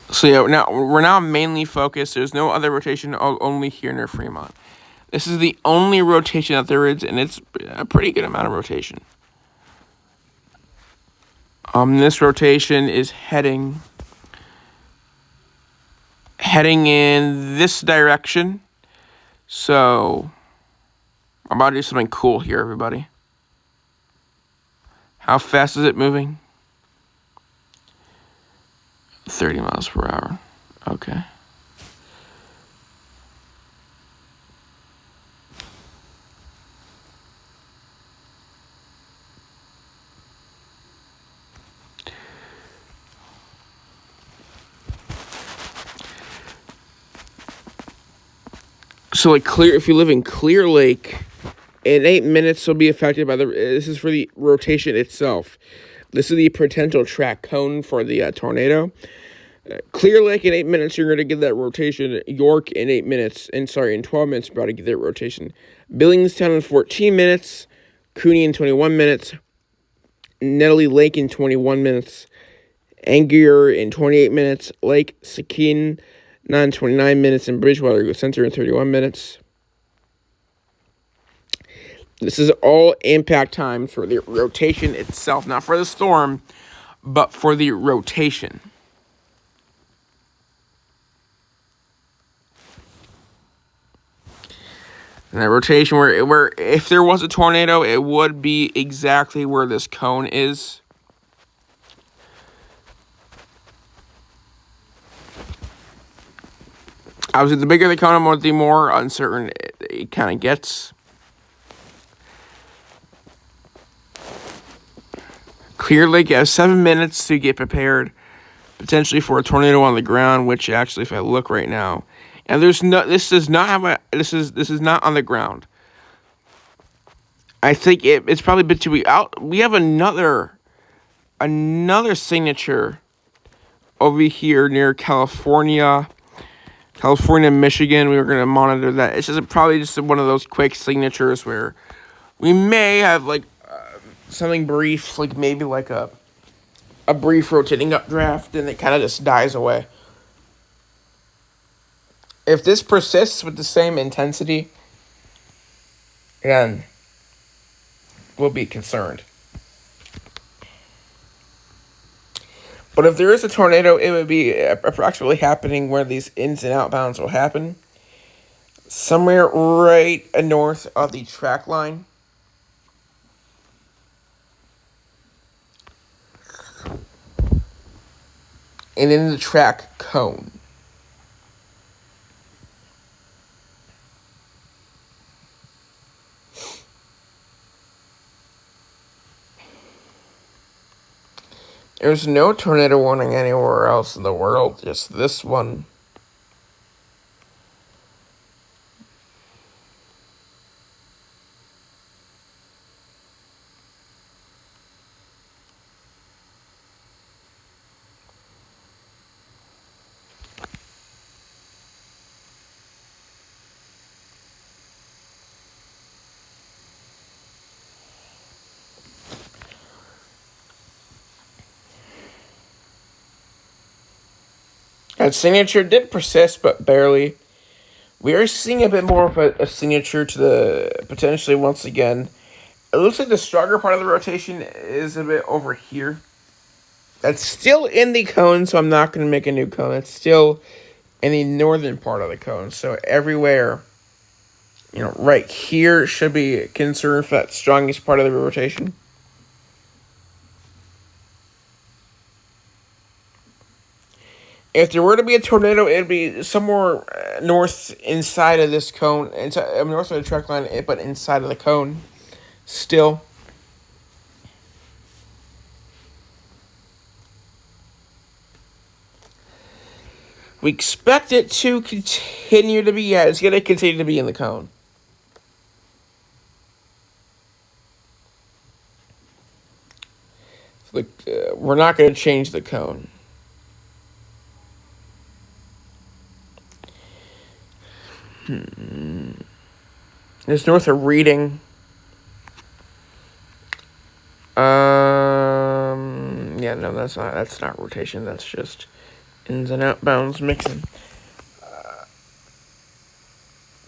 So yeah, we're now mainly focused. There's no other rotation, only here near Fremont. This is the only rotation that there is, and it's a pretty good amount of rotation. This rotation is heading in this direction. So I'm about to do something cool here, everybody. How fast is it moving? 30 miles per hour. Okay. So if you live in Clear Lake, in 8 minutes you'll be affected by this is for the rotation itself. This is the potential track cone for the tornado. Clear Lake in 8 minutes, you're going to get that rotation. York in 8 minutes, in 12 minutes, you're about to get that rotation. Billingstown in 14 minutes. Cooney in 21 minutes. Netley Lake in 21 minutes. Angier in 28 minutes. Lake Sakin in 29 minutes. And Bridgewater Center in 31 minutes. This is all impact times for the rotation itself, not for the storm, but for the rotation. And that rotation where if there was a tornado, it would be exactly where this cone is. Obviously, the bigger the cone, the more uncertain it kind of gets. Clear Lake, you have 7 minutes to get prepared, potentially for a tornado on the ground. Which actually, if I look right now, and this does not have this is not on the ground. I think it's probably a bit too out. We have another signature over here near California, Michigan. We were going to monitor that. It's just probably just one of those quick signatures where we may have like something brief, like maybe like a brief rotating updraft, and it kind of just dies away. If this persists with the same intensity, then we'll be concerned. But if there is a tornado, it would be approximately happening where these ins and outbounds will happen. Somewhere right north of the track line. And in the track cone. There's no tornado warning anywhere else in the world, just this one. That signature did persist, but barely. We are seeing a bit more of a signature to the, potentially once again. It looks like the stronger part of the rotation is a bit over here. That's still in the cone, so I'm not going to make a new cone. It's still in the northern part of the cone. So everywhere, right here should be concerned for that strongest part of the rotation. If there were to be a tornado, it'd be somewhere north inside of this cone, north of the track line, but inside of the cone still. We expect it to continue to be, it's going to continue to be in the cone. We're not going to change the cone. It's north of Reading. Yeah, no, that's not rotation. That's just ins and outbounds mixing.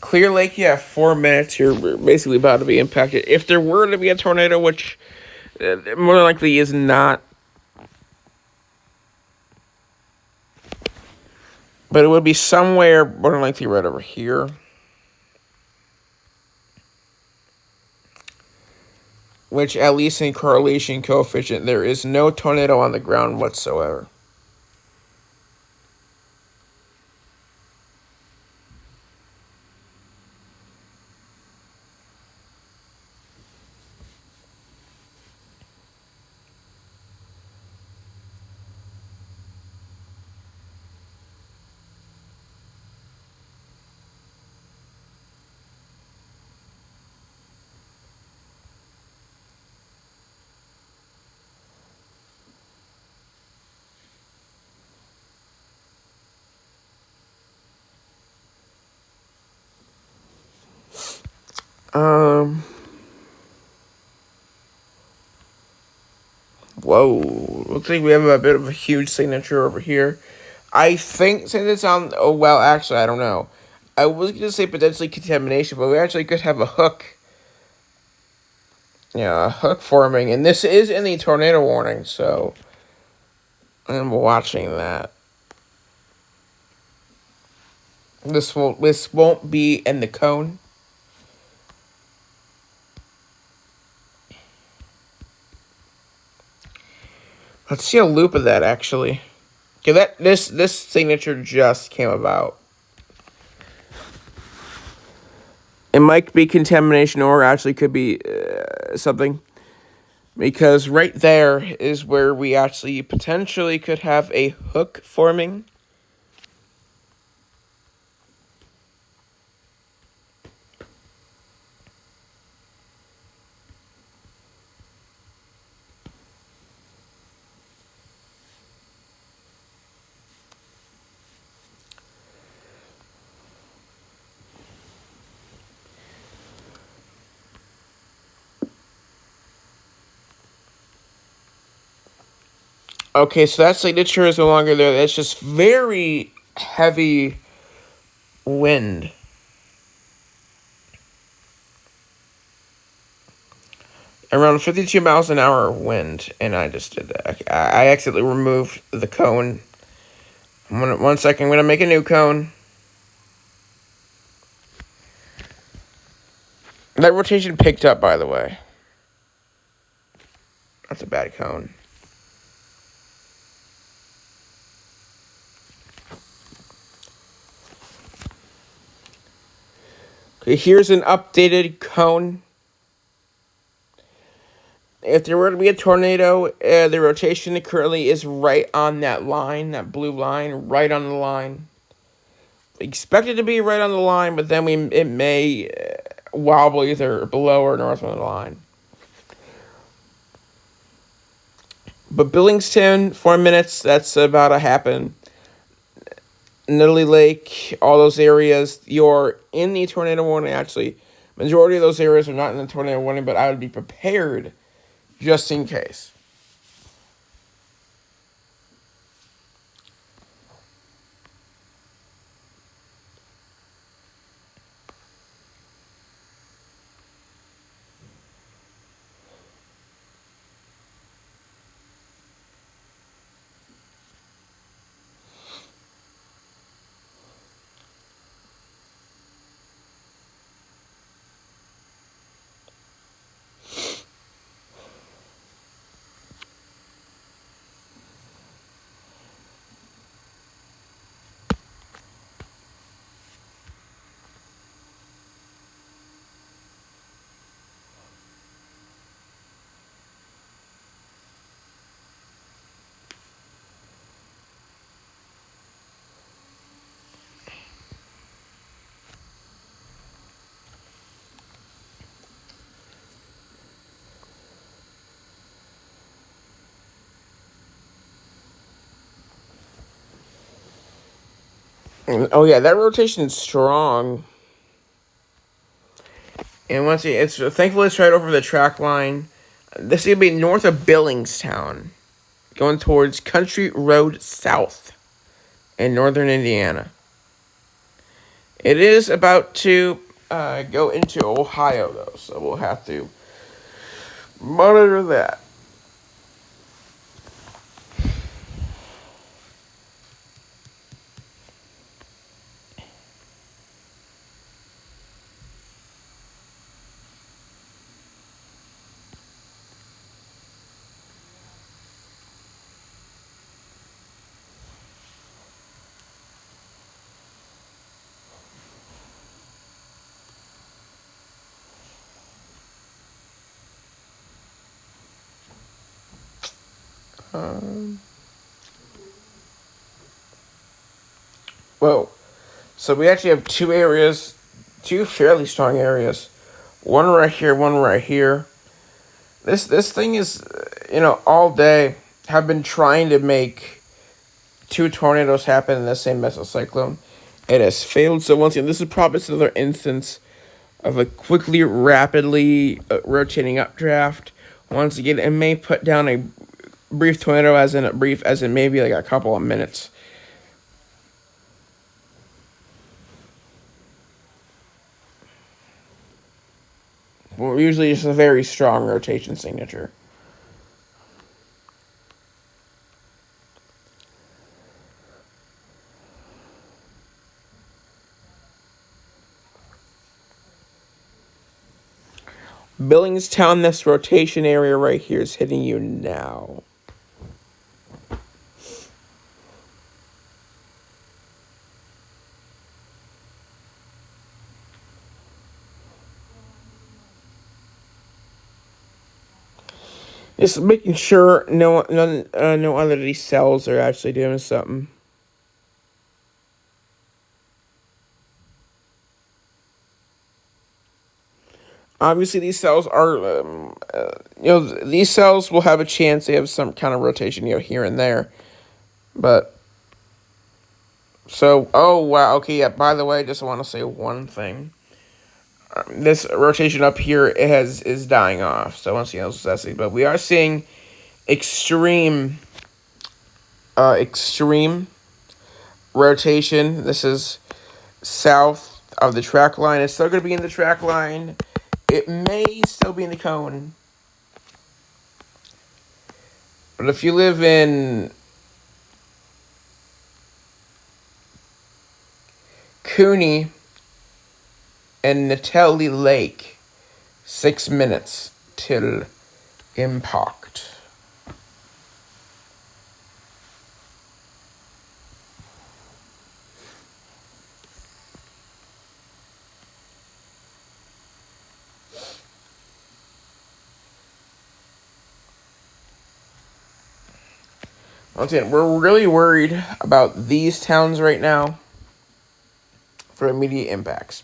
Clear Lake, you have 4 minutes. You're basically about to be impacted. If there were to be a tornado, which more than likely is not, but it would be somewhere more than likely right over here. Which, at least in correlation coefficient, there is no tornado on the ground whatsoever. Whoa. Looks like we have a bit of a huge signature over here. I think, since it's on, actually, I don't know. I was going to say potentially contamination, but we actually could have a hook Yeah, hook forming, and this is in the tornado warning, so I'm watching that. This won't be in the cone. Let's see a loop of that actually. Okay, this signature just came about. It might be contamination, or actually could be something, because right there is where we actually potentially could have a hook forming. Okay, so that signature is no longer there. That's just very heavy wind. Around 52 miles an hour wind, and I just did that. I accidentally removed the cone. One second, I'm going to make a new cone. That rotation picked up, by the way. That's a bad cone. Okay, here's an updated cone. If there were to be a tornado, the rotation currently is right on that line, that blue line, right on the line. Expect it to be right on the line, but then it may wobble either below or north of the line. But Billingstown, 4 minutes, that's about to happen. Nittany Lake, all those areas, you're in the tornado warning, actually. Majority of those areas are not in the tornado warning, but I would be prepared just in case. Oh yeah, that rotation is strong. And once it's thankfully it's right over the track line. This is gonna be north of Billingstown, going towards Country Road South in northern Indiana. It is about to go into Ohio though, so we'll have to monitor that. Whoa. So we actually have two areas, two fairly strong areas. One right here, one right here. This thing is, all day have been trying to make two tornadoes happen in the same mesocyclone. It has failed. So once again, this is probably another instance of a quickly, rapidly rotating updraft. Once again, it may put down a brief tornado, as in maybe like a couple of minutes. usually just a very strong rotation signature. Billingstown, this rotation area right here is hitting you now. Just making sure no other of these cells are actually doing something. Obviously, these cells are, these cells will have a chance to have some kind of rotation, here and there. But, so, oh, wow, okay, yeah, by the way, I just want to say one thing. This rotation up here is dying off, so once again, but we are seeing extreme rotation. This is south of the track line. It's still going to be in the track line. It may still be in the cone. But if you live in Cooney and Natelli Lake, 6 minutes till impact. Once again, we're really worried about these towns right now for immediate impacts.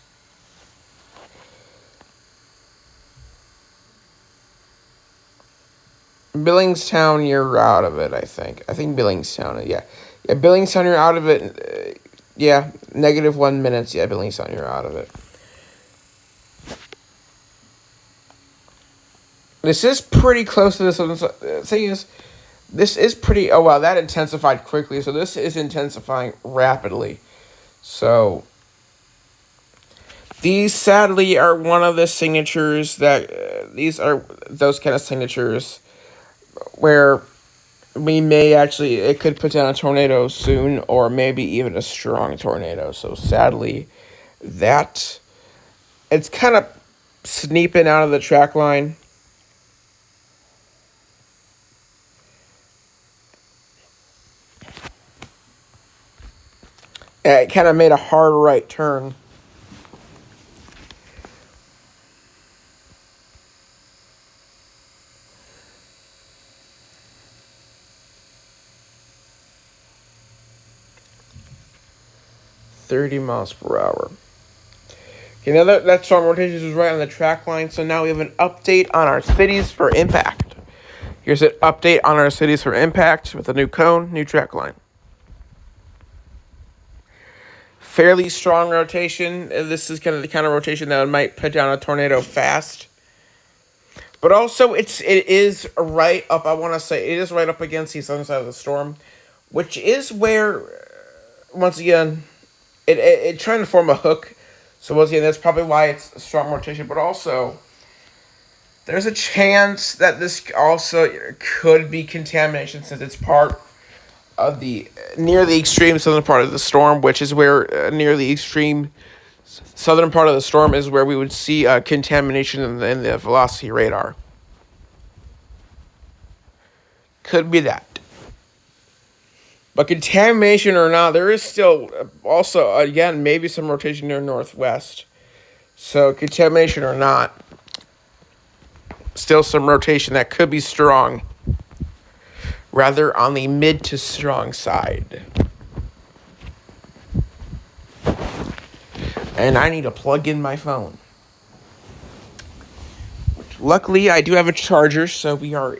Billingstown, you're out of it, I think. I think Billingstown, yeah. Yeah, Billingstown, you're out of it. Yeah, -1 minutes. Yeah, Billingstown, you're out of it. This is pretty close to this one. The thing is, this is pretty... Oh, wow, that intensified quickly. So this is intensifying rapidly. So these, sadly, are one of the signatures that... these are those kind of signatures where we may actually... It could put down a tornado soon, or maybe even a strong tornado. So sadly, that... It's kind of sneaking out of the track line. It kind of made a hard right turn. .30 miles per hour. Okay, now that strong rotation is right on the track line, so now we have an update on our cities for impact. Here's an update on our cities for impact with a new cone, new track line. Fairly strong rotation. This is kind of the kind of rotation that might put down a tornado fast. But also, it is right up, I want to say, it is right up against the southern side of the storm, which is where, once again, it trying to form a hook. So once again, that's probably why it's a strong rotation. But also, there's a chance that this also could be contamination, since it's part of the near the extreme southern part of the storm, which is where near the extreme southern part of the storm is where we would see contamination in the velocity radar. Could be that. But contamination or not, there is still also, again, maybe some rotation near northwest. So contamination or not, still some rotation that could be strong. Rather on the mid to strong side. And I need to plug in my phone. Which, luckily, I do have a charger, so we are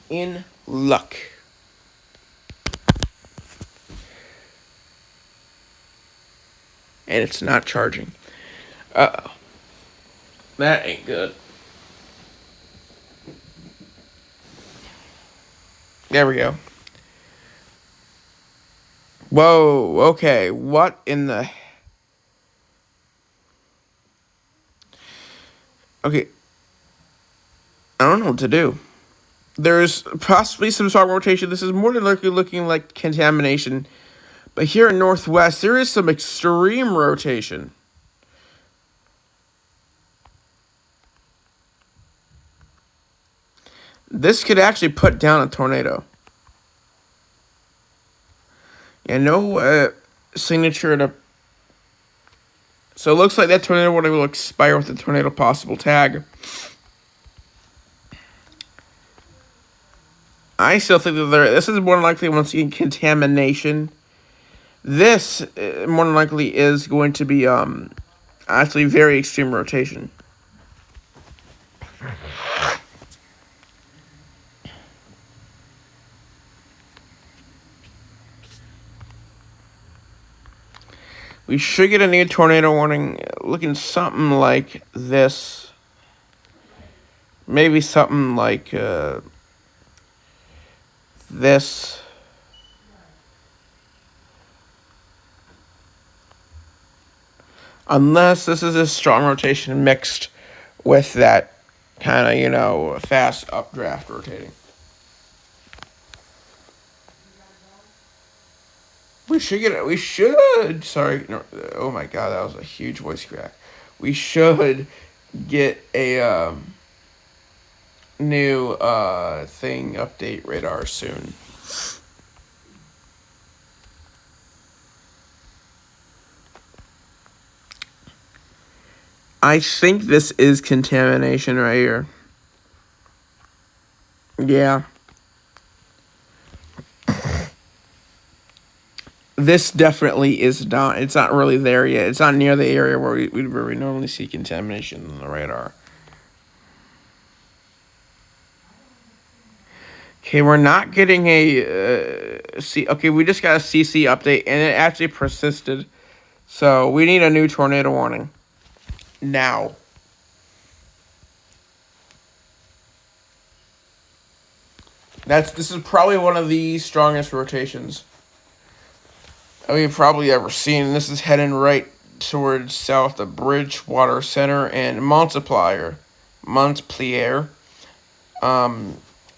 in luck. And it's not charging. Uh-oh. That ain't good. There we go. Whoa, okay. What in the... Okay, I don't know what to do. There's possibly some strong rotation. This is more than likely looking like contamination. But here in Northwest, there is some extreme rotation. This could actually put down a tornado. Yeah, no signature to... So it looks like that tornado warning will expire with the tornado possible tag. I still think that this is more than likely once again contamination. This more than likely is going to be actually very extreme rotation. We should get a new tornado warning looking something like this. Maybe something like this. Unless this is a strong rotation mixed with that kind of, fast updraft rotating. We should, sorry, no, oh my god, that was a huge voice crack. We should get a new thing update radar soon. I think this is contamination right here. Yeah. This definitely is not. It's not really there yet. It's not near the area where we normally see contamination on the radar. Okay, we're not getting a okay, we just got a CC update, and it actually persisted. So we need a new tornado warning now. This is probably one of the strongest rotations we've probably ever seen. This is heading right towards south of Bridgewater Center and Montpelier.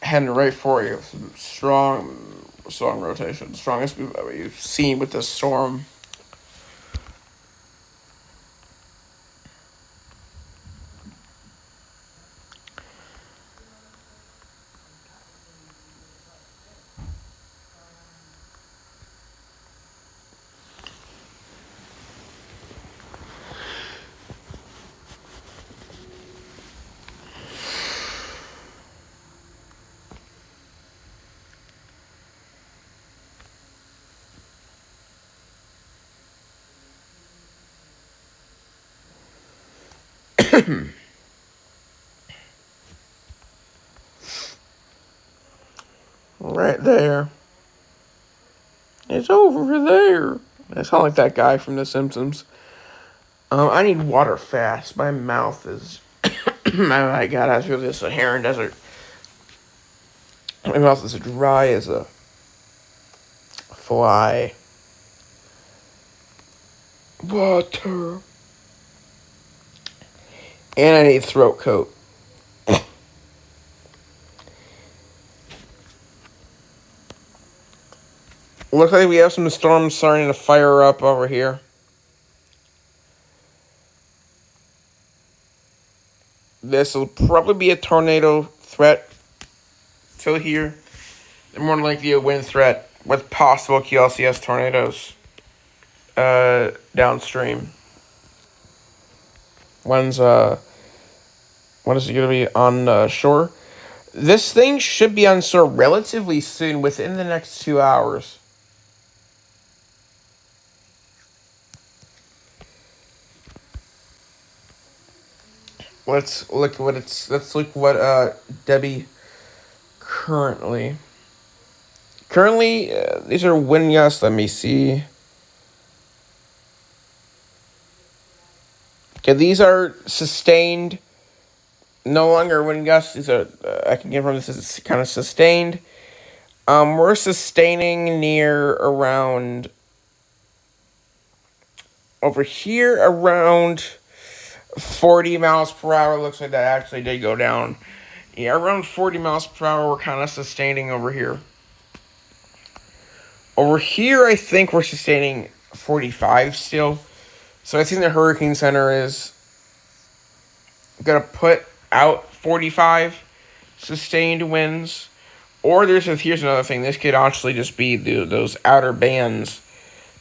Heading right for you. Strong rotation. Strongest we've seen with this storm. Right there. It's over there. I sound like that guy from The Simpsons. I need water fast. My mouth is... my god, I feel this Saharan desert. My mouth is dry as a fly. Water. And I need a throat coat. Looks like we have some storms starting to fire up over here. This will probably be a tornado threat till here. And more than likely a wind threat with possible QLCS tornadoes downstream. When is it going to be on shore? This thing should be on shore relatively soon, within the next 2 hours. Let's look what Debby currently. These are wind gusts. Let me see. Okay, these are sustained. No longer wind gusts. These are I can confirm this is kind of sustained. We're sustaining near around over here around 40 miles per hour. Looks like that actually did go down. Yeah, around 40 miles per hour, we're kind of sustaining over here. Over here, I think we're sustaining 45 still. So I think the Hurricane Center is going to put out 45 sustained winds. Or here's another thing. This could actually just be those outer bands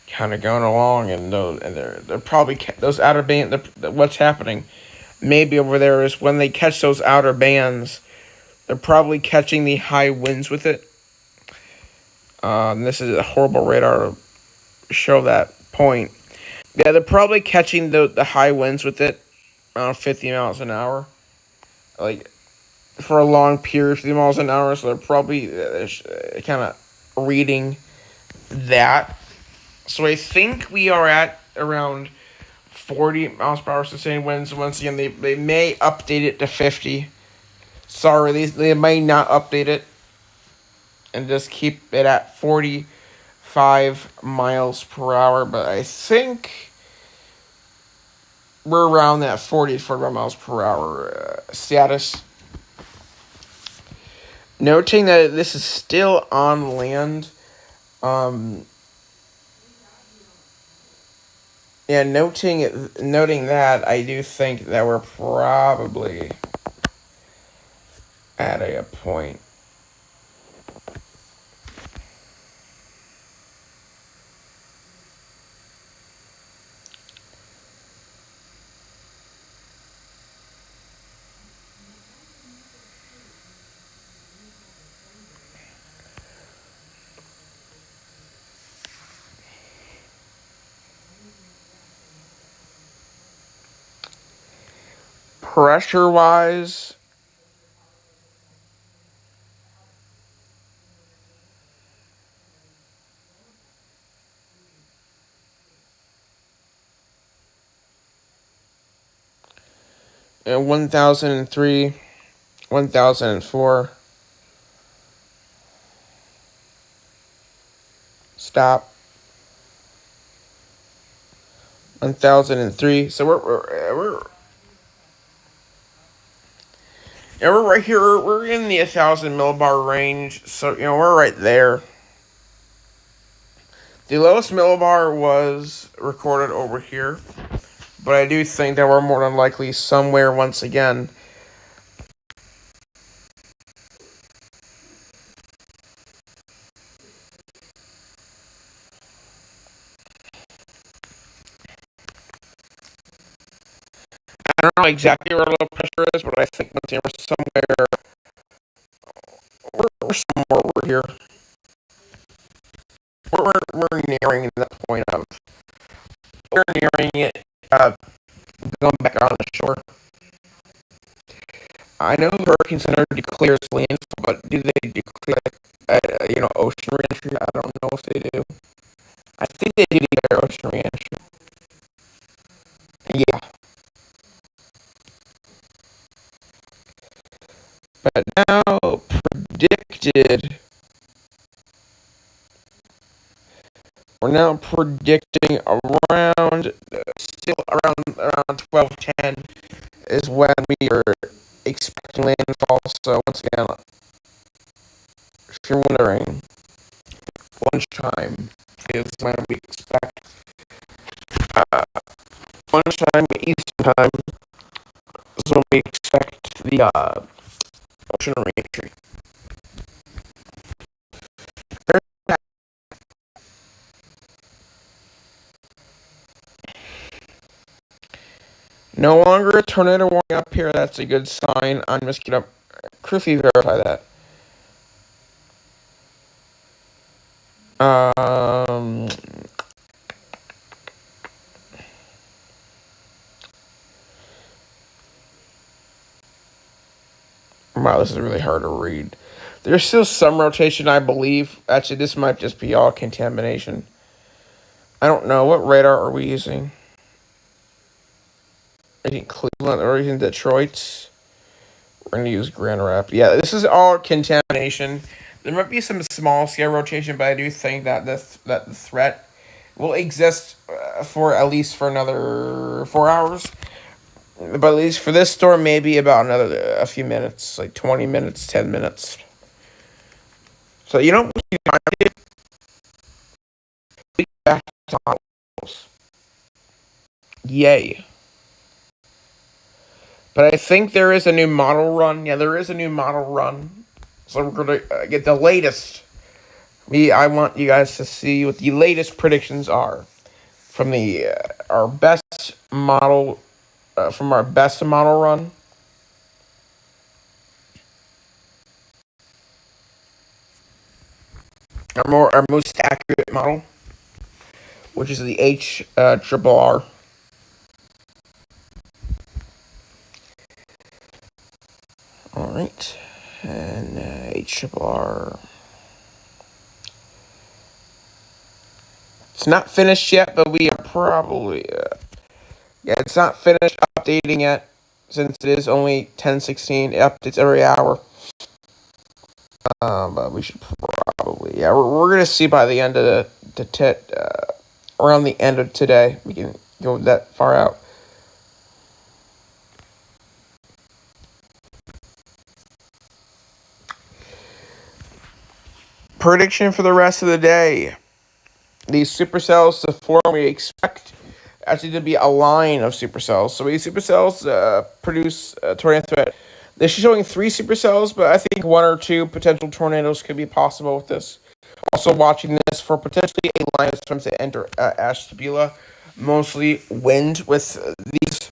kind of going along, and they're probably those outer band. What's happening? Maybe over there is when they catch those outer bands, they're probably catching the high winds with it. This is a horrible radar to show that point. Yeah, they're probably catching the high winds with it, around 50 miles an hour, like for a long period, 50 miles an hour. So they're probably kind of reading that. So I think we are at around 40 miles per hour sustained winds. Once again, they may update it to 50. Sorry, they may not update it and just keep it at 45 miles per hour. But I think we're around that 40 to 45 miles per hour status. Noting that this is still on land. Yeah, noting that, I do think that we're probably at a point. Pressure wise, in 1003, 1004. Stop. 1003. So we're right here. We're in the 1,000 millibar range. So we're right there. The lowest millibar was recorded over here, but I do think that we're more than likely somewhere once again. I don't know exactly where low pressure is, but I think once again we're somewhere. We're somewhere over here. We're nearing the point of. We're nearing it. Going back on the shore. I know the Hurricane Center declares landfall, but do they declare, ocean reentry? I don't know if they do. I think they do declare ocean reentry. Yeah. But now predicted. We're now predicting still around 12:10 is when we are expecting landfall. So once again, if you're wondering, lunchtime is when we expect. Lunchtime Eastern time is when we expect the ocean reentry. No longer a tornado warning up here. That's a good sign. I'm just gonna quickly verify that. Wow, this is really hard to read. There's still some rotation, I believe. Actually, this might just be all contamination. I don't know. What radar are we using? Are you in Cleveland or are you in Detroit? We're going to use Grand Rapids. Yeah, this is all contamination. There might be some small scale rotation, but I do think that that the threat will exist for at least for another 4 hours. But at least for this storm, maybe about a few minutes, like 20 minutes, 10 minutes. So you don't we back to models. Yay. But I think there is a new model run. Yeah, there is a new model run. So we're going to get the latest. I want you guys to see what the latest predictions are from the our best model from our best model run. Our most accurate model, which is the H triple R. All right, and H triple R. It's not finished yet, but we are probably yeah. It's not finished updating yet, since it is only 10:16. It updates every hour. But we should probably yeah. We're gonna see by the end of around the end of today. We can go that far out. Prediction for the rest of the day. These supercells to form, we expect actually to be a line of supercells. So these supercells produce a tornado threat. They're showing 3 supercells, but I think 1 or 2 potential tornadoes could be possible with this. Also watching this for potentially a line of storms to enter Ashtabula. Mostly wind with these.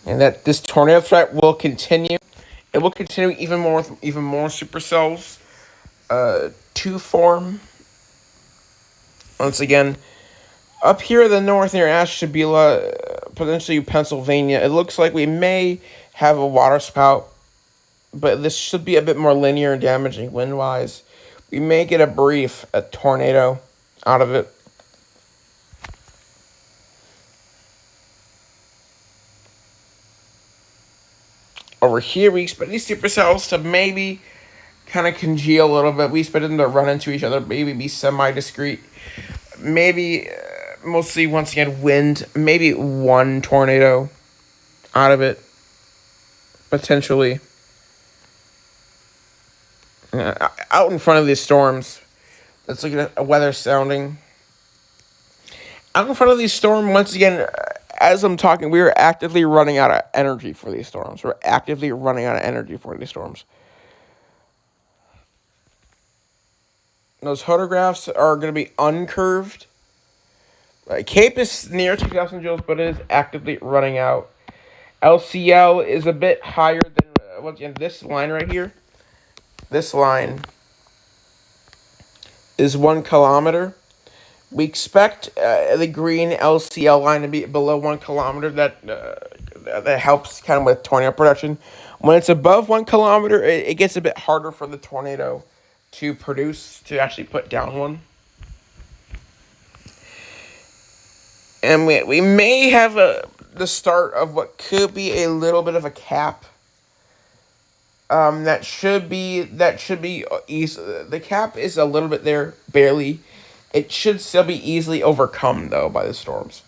And that this tornado threat will continue. It will continue even more with even more supercells to form. Once again, up here in the north near Ashtabula, potentially Pennsylvania, it looks like we may have a water spout, but this should be a bit more linear and damaging wind-wise. We may get a tornado out of it. Over here, we expect these supercells to maybe kind of congeal a little bit. We expect them to run into each other, maybe be semi-discrete. Maybe, mostly, once again, wind. Maybe 1 tornado out of it, potentially. Out in front of these storms, let's look at a weather sounding. Out in front of these storms, once again, as I'm talking, we are actively running out of energy for these storms. We're actively running out of energy for these storms. Those photographs are going to be uncurved. Cape is near 2,000 joules, but it is actively running out. LCL is a bit higher than once again this line right here. This line is 1 kilometer. We expect the green LCL line to be below 1 kilometer. That helps kind of with tornado production. When it's above 1 kilometer, it gets a bit harder for the tornado to produce, to actually put down one. And we may have the start of what could be a little bit of a cap. That should be easy. The cap is a little bit there, barely. It should still be easily overcome, though, by the storms.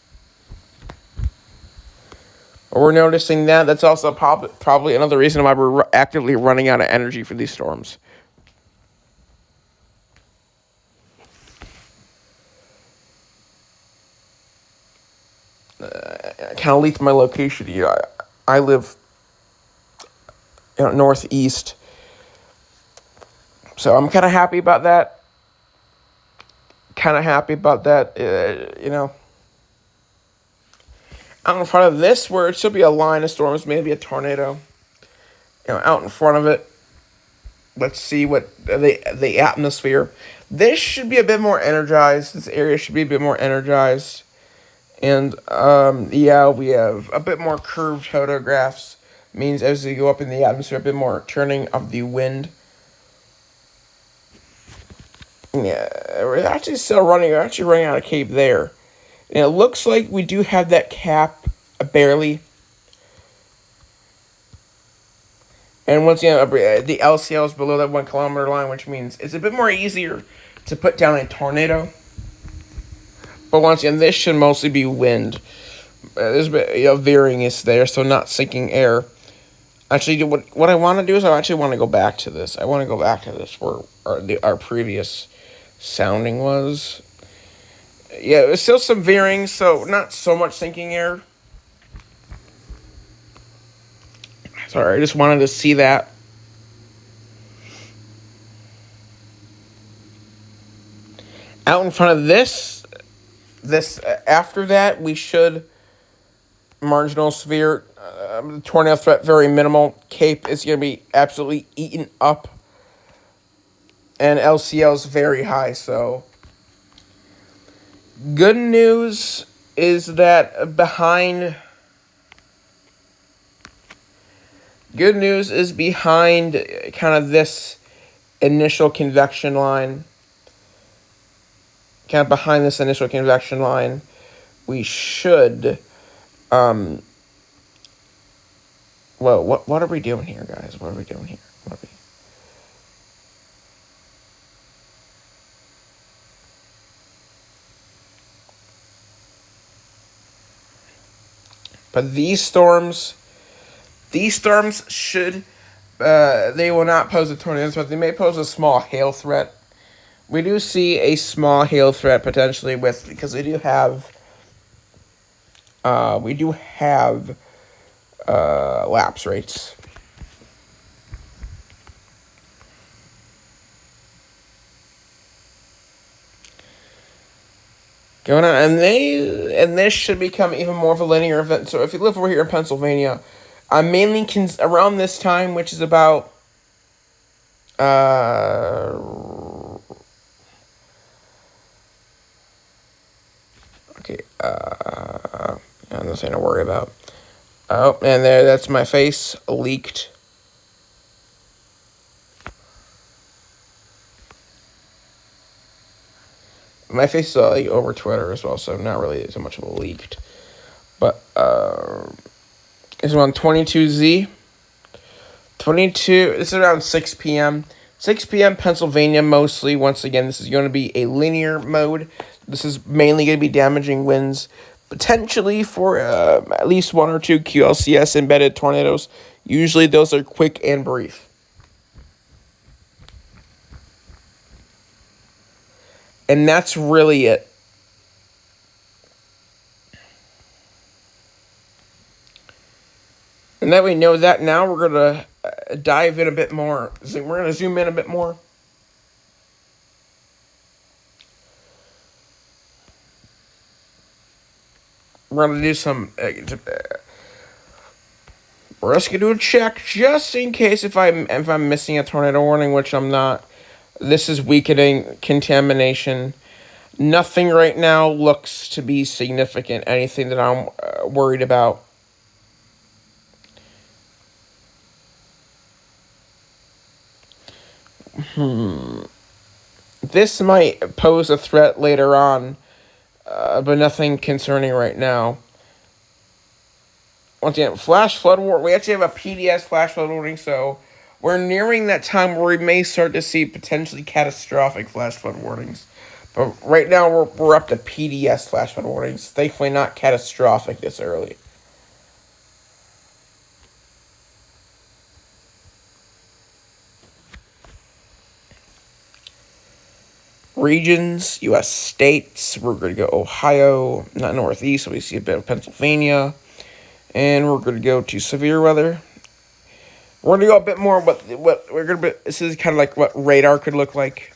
We're noticing that. That's also probably another reason why we're actively running out of energy for these storms. I kind of leaked my location here. I live northeast. So I'm kind of happy about that. Out in front of this, where it should be a line of storms, maybe a tornado. Out in front of it. Let's see what the atmosphere. This should be a bit more energized. This area should be a bit more energized. And we have a bit more curved photographs. Means as we go up in the atmosphere, a bit more turning of the wind. Yeah, we're actually running out of cape there. And it looks like we do have that cap, barely. And once again, the LCL is below that 1 kilometer line, which means it's a bit more easier to put down a tornado. But once again, this should mostly be wind. There's a bit of veering is there, so not sinking air. Actually, what I want to do is I actually want to go back to this. I want to go back to this where our previous sounding was. Yeah, there's still some veering, so not so much sinking air. Sorry, I just wanted to see that. Out in front of this after that, we should marginal severe tornado threat very minimal. Cape is going to be absolutely eaten up, and LCL is very high. So good news is that behind kind of this initial convection line. Kind of behind this initial convection line, we should, well, what are we doing here, guys? What are we doing here? But these storms should, they will not pose a tornado threat. They may pose a small hail threat. We do see a small hail threat potentially because we do have lapse rates. Going on, and this should become even more of a linear event. So if you live over here in Pennsylvania, I'm mainly around this time, which is about nothing to worry about. Oh, and that's my face leaked. My face is over Twitter as well, so not really so much of a leaked. But it's around 22Z. 22. This is around 6 p.m. 6 p.m. Pennsylvania mostly. Once again, this is going to be a linear mode. This is mainly going to be damaging winds, potentially for at least one or two QLCS embedded tornadoes. Usually those are quick and brief. And that's really it. And that we know that now, we're going to dive in a bit more. We're going to zoom in a bit more. We're going to do some... we're just going to do a check just in case if I'm missing a tornado warning, which I'm not. This is weakening contamination. Nothing right now looks to be significant. Anything that I'm worried about. This might pose a threat later on, but nothing concerning right now. Once again, flash flood warning. We actually have a PDS flash flood warning, so we're nearing that time where we may start to see potentially catastrophic flash flood warnings. But right now, we're up to PDS flash flood warnings. Thankfully, not catastrophic this early. Regions, U.S. states. We're going to go Ohio, not Northeast, so we see a bit of Pennsylvania. And we're going to go to severe weather. We're going to go a bit more what we're going to be. This is kind of like what radar could look like.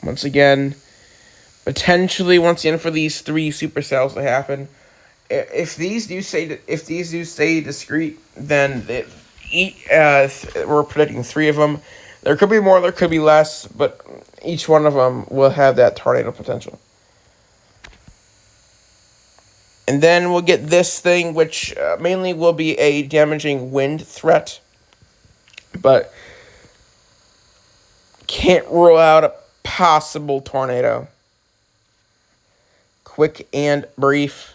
Once again, potentially for these three supercells to happen, if these do stay discrete, then we're predicting 3 of them. There could be more, there could be less, but each one of them will have that tornado potential. And then we'll get this thing, which mainly will be a damaging wind threat. But can't rule out a possible tornado. Quick and brief.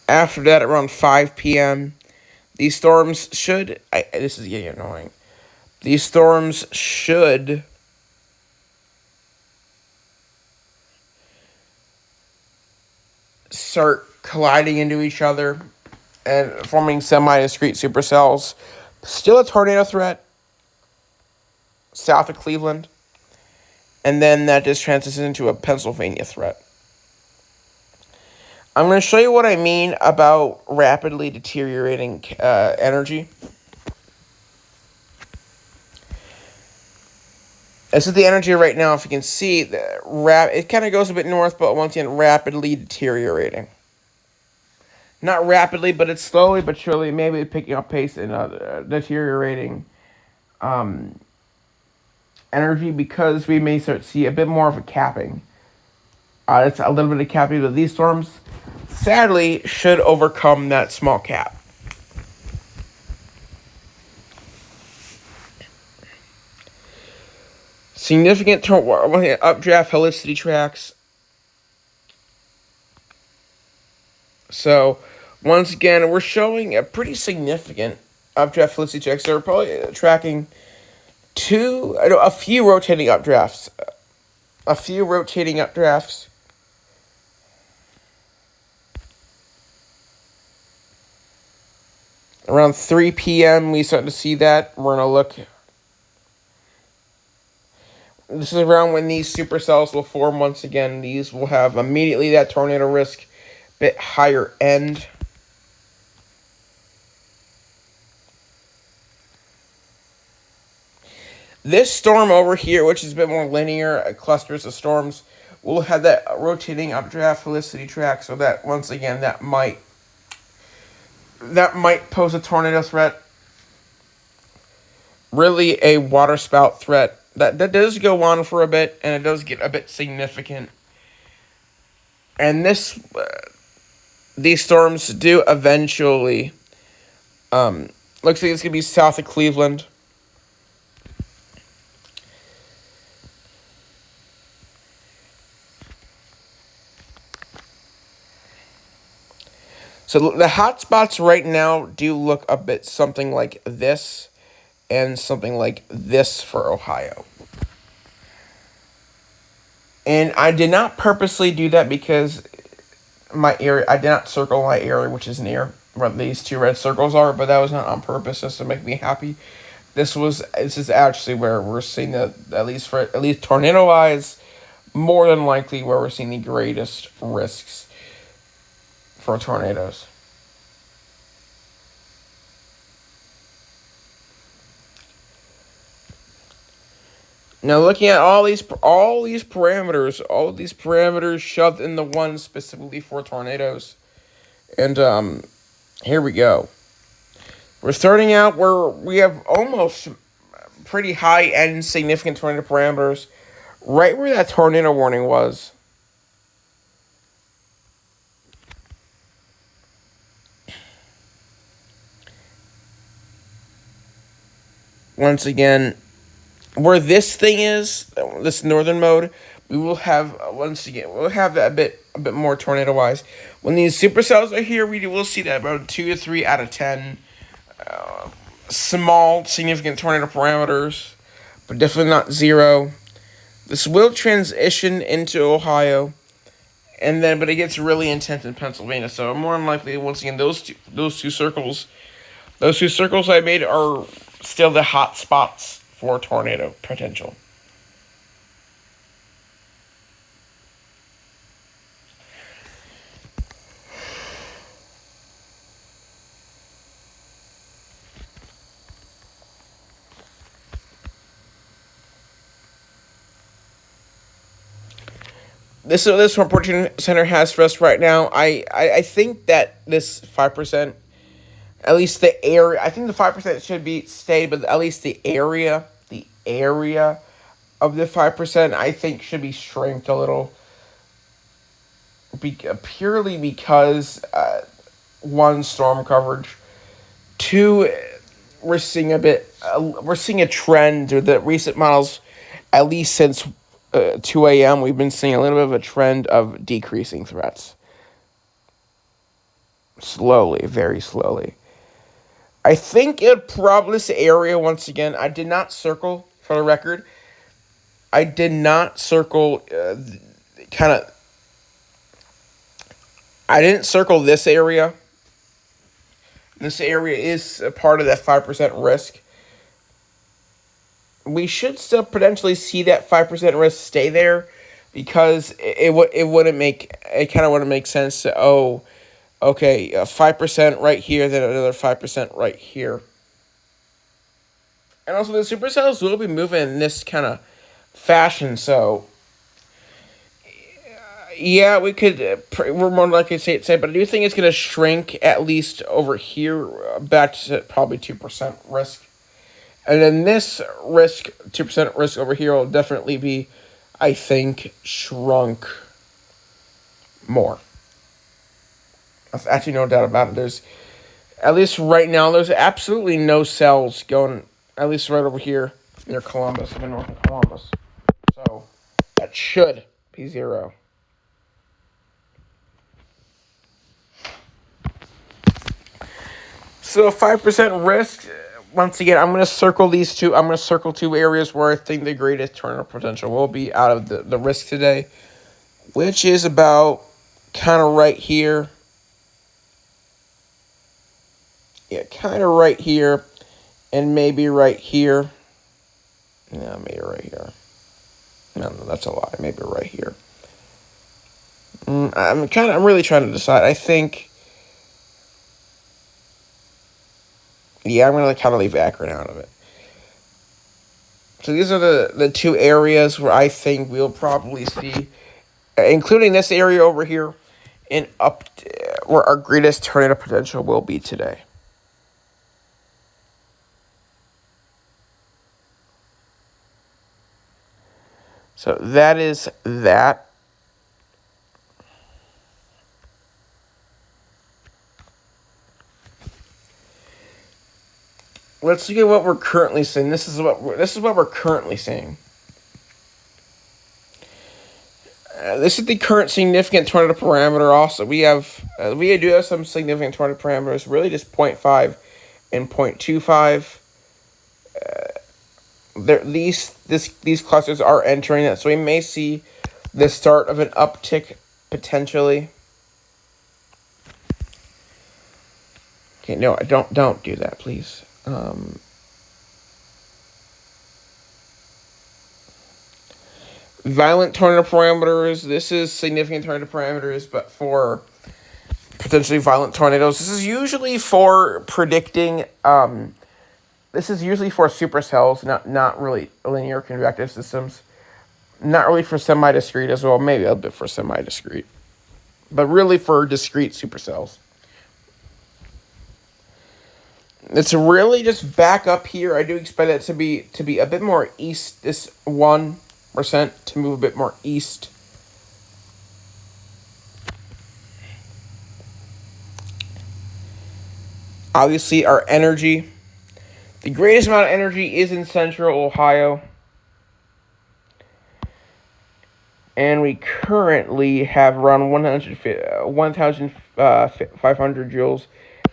After that, around 5 p.m., these storms should... this is getting annoying. These storms should start colliding into each other and forming semi-discrete supercells. Still a tornado threat south of Cleveland. And then that just transitions into a Pennsylvania threat. I'm going to show you what I mean about rapidly deteriorating energy. This is the energy right now. If you can see, it kind of goes a bit north, but once again, rapidly deteriorating. Not rapidly, but it's slowly but surely, maybe picking up pace in deteriorating energy, because we may start to see a bit more of a capping. It's a little bit of capping, but these storms, sadly, should overcome that small cap. Significant updraft helicity tracks. So, once again, we're showing a pretty significant updraft helicity tracks. They're probably tracking a few rotating updrafts. Around 3 p.m., we start to see that. We're going to look. This is around when these supercells will form once again. These will have immediately that tornado risk bit higher end. This storm over here, which is a bit more linear, clusters of storms, will have that rotating updraft helicity track, so that once again that might pose a tornado threat. Really a waterspout threat. That does go on for a bit, and it does get a bit significant. And these storms do eventually, looks like it's going to be south of Cleveland. So the hot spots right now do look a bit something like this, and something like this for Ohio. And I did not purposely do that because my area, I did not circle my area, which is near where these two red circles are, but that was not on purpose, just to make me happy. This is actually where we're seeing at least tornado-wise, more than likely where we're seeing the greatest risks for tornadoes. Now, looking at all these parameters shoved into one specifically for tornadoes, and here we go. We're starting out where we have almost pretty high end significant tornado parameters, right where that tornado warning was. Once again, where this thing is, this northern mode, we will have that a bit more tornado wise. When these supercells are here, we will see that about 2 to 3 out of 10 small significant tornado parameters, but definitely not 0. This will transition into Ohio, but it gets really intense in Pennsylvania. So more than likely, once again, those two circles I made are still the hot spots for tornado potential. This is what Opportunity Center has for us right now. I think that this 5%, at least the area, I think the 5% should be stayed, but at least the area of the 5%, I think should be shrinked a little. Purely because, 1, storm coverage. 2, we're seeing a trend with the recent models, at least since 2 a.m., we've been seeing a little bit of a trend of decreasing threats. Slowly, very slowly. I think it probably this area once again. I did not circle for the record. I did not circle kind of. I didn't circle this area. This area is a part of that 5% risk. We should still potentially see that 5% risk stay there, because it wouldn't make it kind of wouldn't make sense to okay, 5% right here, then another 5% right here. And also the supercells will be moving in this kind of fashion, so yeah, we could we're more likely to say, but I do think it's going to shrink at least over here back to probably 2% risk. And then this risk, 2% risk over here, will definitely be, I think, shrunk more. There's actually no doubt about it. There's, at least right now, there's absolutely no cells going, at least right over here near Columbus, in north of Columbus. So, that should be 0. So, 5% risk. Once again, I'm going to circle these two. I'm going to circle 2 areas where I think the greatest tornado potential will be out of the risk today, which is about kind of right here. Yeah, kind of right here, and maybe right here. No, maybe right here. No, that's a lie. Maybe right here. I'm really trying to decide. I think. Yeah, I'm going to kind of leave Akron out of it. So these are the 2 areas where I think we'll probably see, including this area over here, and where our greatest tornado potential will be today. So that is that. Let's look at what we're currently seeing. This is what we're currently seeing. This is the current significant tornado parameter. Also, we do have some significant tornado parameters. Really, just 0.5 and 0.25. These clusters are entering it, so we may see the start of an uptick potentially. Okay, no, don't do that, please. Violent tornado parameters. This is significant tornado parameters, but for potentially violent tornadoes. This is usually for predicting. This is usually for supercells, not really linear convective systems. Not really for semi-discrete as well. Maybe a bit for semi-discrete, but really for discrete supercells. It's really just back up here. I do expect it to be a bit more east. This 1% to move a bit more east. Obviously, our energy. The greatest amount of energy is in central Ohio. And we currently have around 1,500 joules.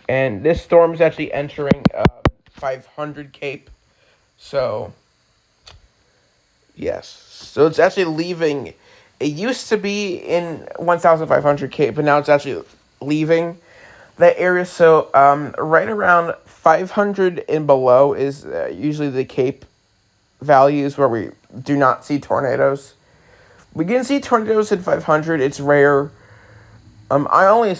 And this storm is actually entering 500 Cape. So, yes. So it's actually leaving. It used to be in 1,500 Cape, but now it's actually leaving that area. So right around 500 and below is usually the Cape values where we do not see tornadoes. We can see tornadoes at 500. It's rare. I only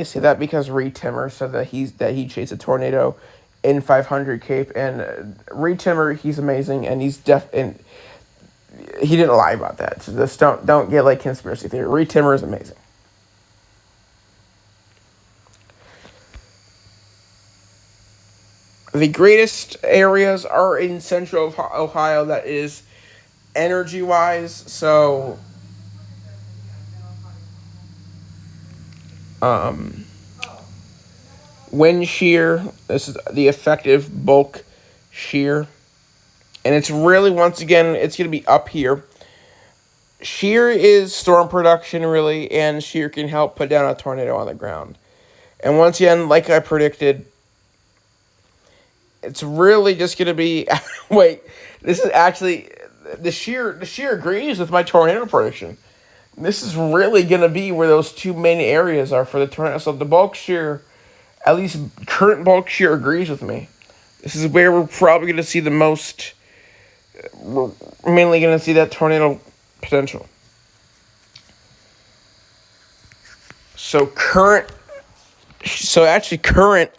say that because Reed Timmer said that he chased a tornado in 500 Cape, and Reed Timmer, he's amazing, and and he didn't lie about that. So just don't get like conspiracy theory. Reed Timmer is amazing. The greatest areas are in central Ohio. That is energy wise. So wind shear. This is the effective bulk shear. And it's really, once again, it's going to be up here. Shear is storm production, really, and shear can help put down a tornado on the ground. And once again, like I predicted, It's really just going to be... Wait, this is actually... The sheer agrees with my tornado prediction. This is really going to be where those two main areas are for the tornado. So the bulk shear, at least current bulk shear, agrees with me. This is where we're probably going to see the most... We're mainly going to see that tornado potential. So current... So actually current...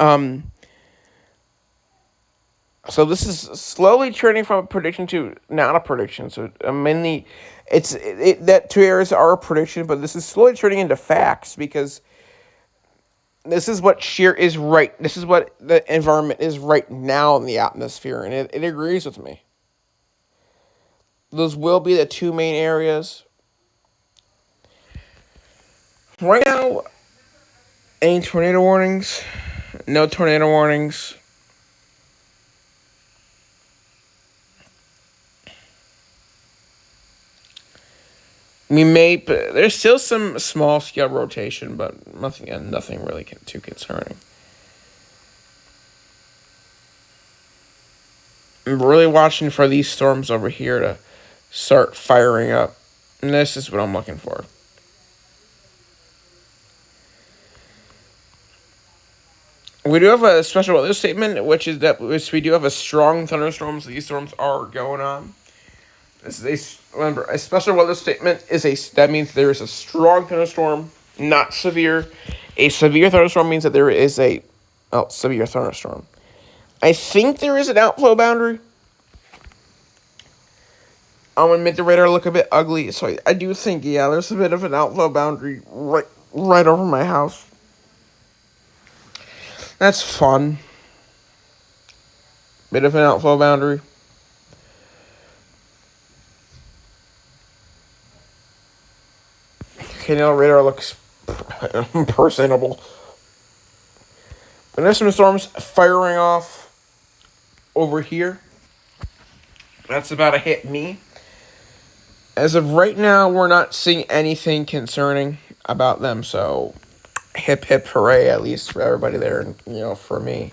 So this is slowly turning from a prediction to not a prediction. So mainly, that two areas are a prediction, but this is slowly turning into facts because this is what shear is right. This is what the environment is right now in the atmosphere, and it agrees with me. Those will be the two main areas. Right now, any tornado warnings? No tornado warnings. There's still some small scale rotation, but nothing really too concerning. I'm really watching for these storms over here to start firing up, and this is what I'm looking for. We do have a special weather statement, which we do have a strong thunderstorms. These storms are going on. Remember, a special weather statement that means there is a strong thunderstorm, not severe. A severe thunderstorm means that there is a severe thunderstorm. I think there is an outflow boundary. I'm gonna make the radar look a bit ugly, so I do think there's a bit of an outflow boundary right over my house. That's fun. Bit of an outflow boundary. Okay, now radar looks personable. But there's some storms firing off over here. That's about to hit me. As of right now, we're not seeing anything concerning about them, so hip hip hooray, at least for everybody there, and for me.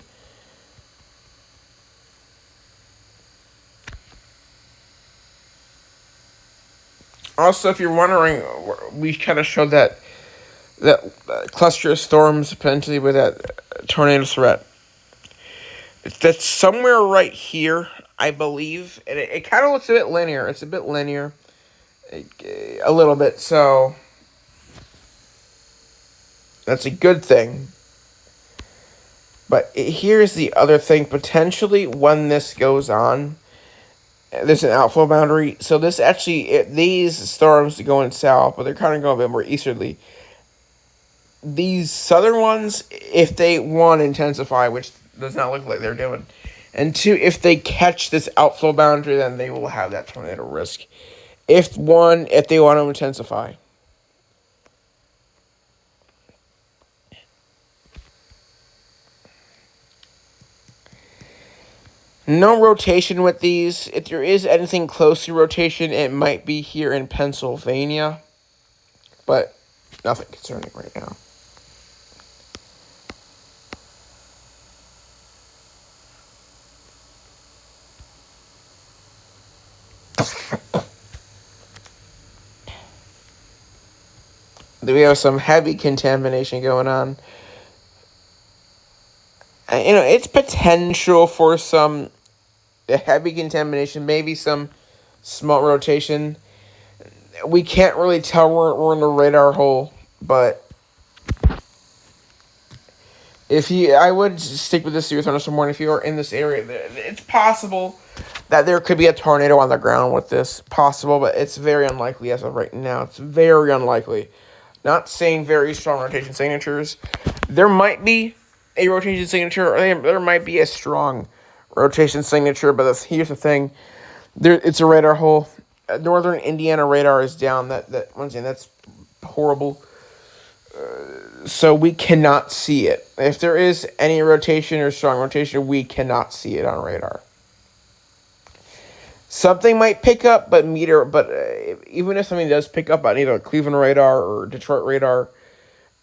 Also, if you're wondering, we kind of showed that cluster of storms potentially with that tornado threat. That's somewhere right here, I believe, and it kind of looks a bit linear. It's a bit linear, a little bit. So that's a good thing. But here's the other thing: potentially, when this goes on, there's an outflow boundary. So this actually, these storms are going south, but they're kind of going a bit more easterly. These southern ones, if they, one, intensify, which does not look like they're doing, and two, if they catch this outflow boundary, then they will have that tornado risk. If they want to intensify. No rotation with these. If there is anything close to rotation, it might be here in Pennsylvania. But nothing concerning right now. We have some heavy contamination going on. It's potential for some heavy contamination, maybe some small rotation. We can't really tell we're in the radar hole, but I would stick with this severe thunderstorm warning. If you are in this area, it's possible that there could be a tornado on the ground with this. Possible, but it's very unlikely as of right now. It's very unlikely. Not saying very strong rotation signatures. There might be a rotation signature, or there might be a strong rotation signature, but here's the thing. It's a radar hole. Northern Indiana radar is down. Once again, that's horrible. So we cannot see it. If there is any rotation or strong rotation, we cannot see it on radar. Something might pick up, but even if something does pick up on either Cleveland radar or Detroit radar,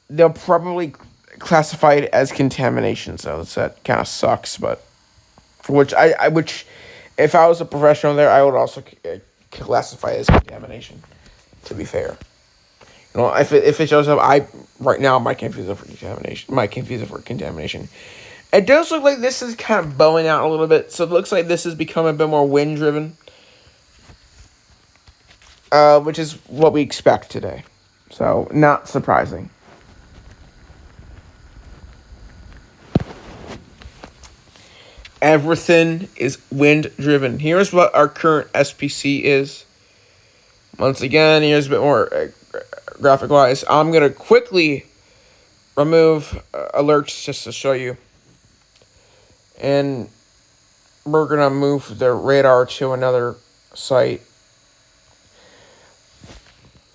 they'll probably classify it as contamination. So that kind of sucks, but which if I was a professional there, I would also classify as contamination. To be fair, if it shows up, I right now might confuse it for contamination. Might confuse it for contamination. It does look like this is kind of bowing out a little bit, so it looks like this has become a bit more wind driven, which is what we expect today. So not surprising. Everything is wind driven. Here's what our current SPC is. Once again, here's a bit more graphic wise. I'm going to quickly remove alerts just to show you. And we're going to move the radar to another site.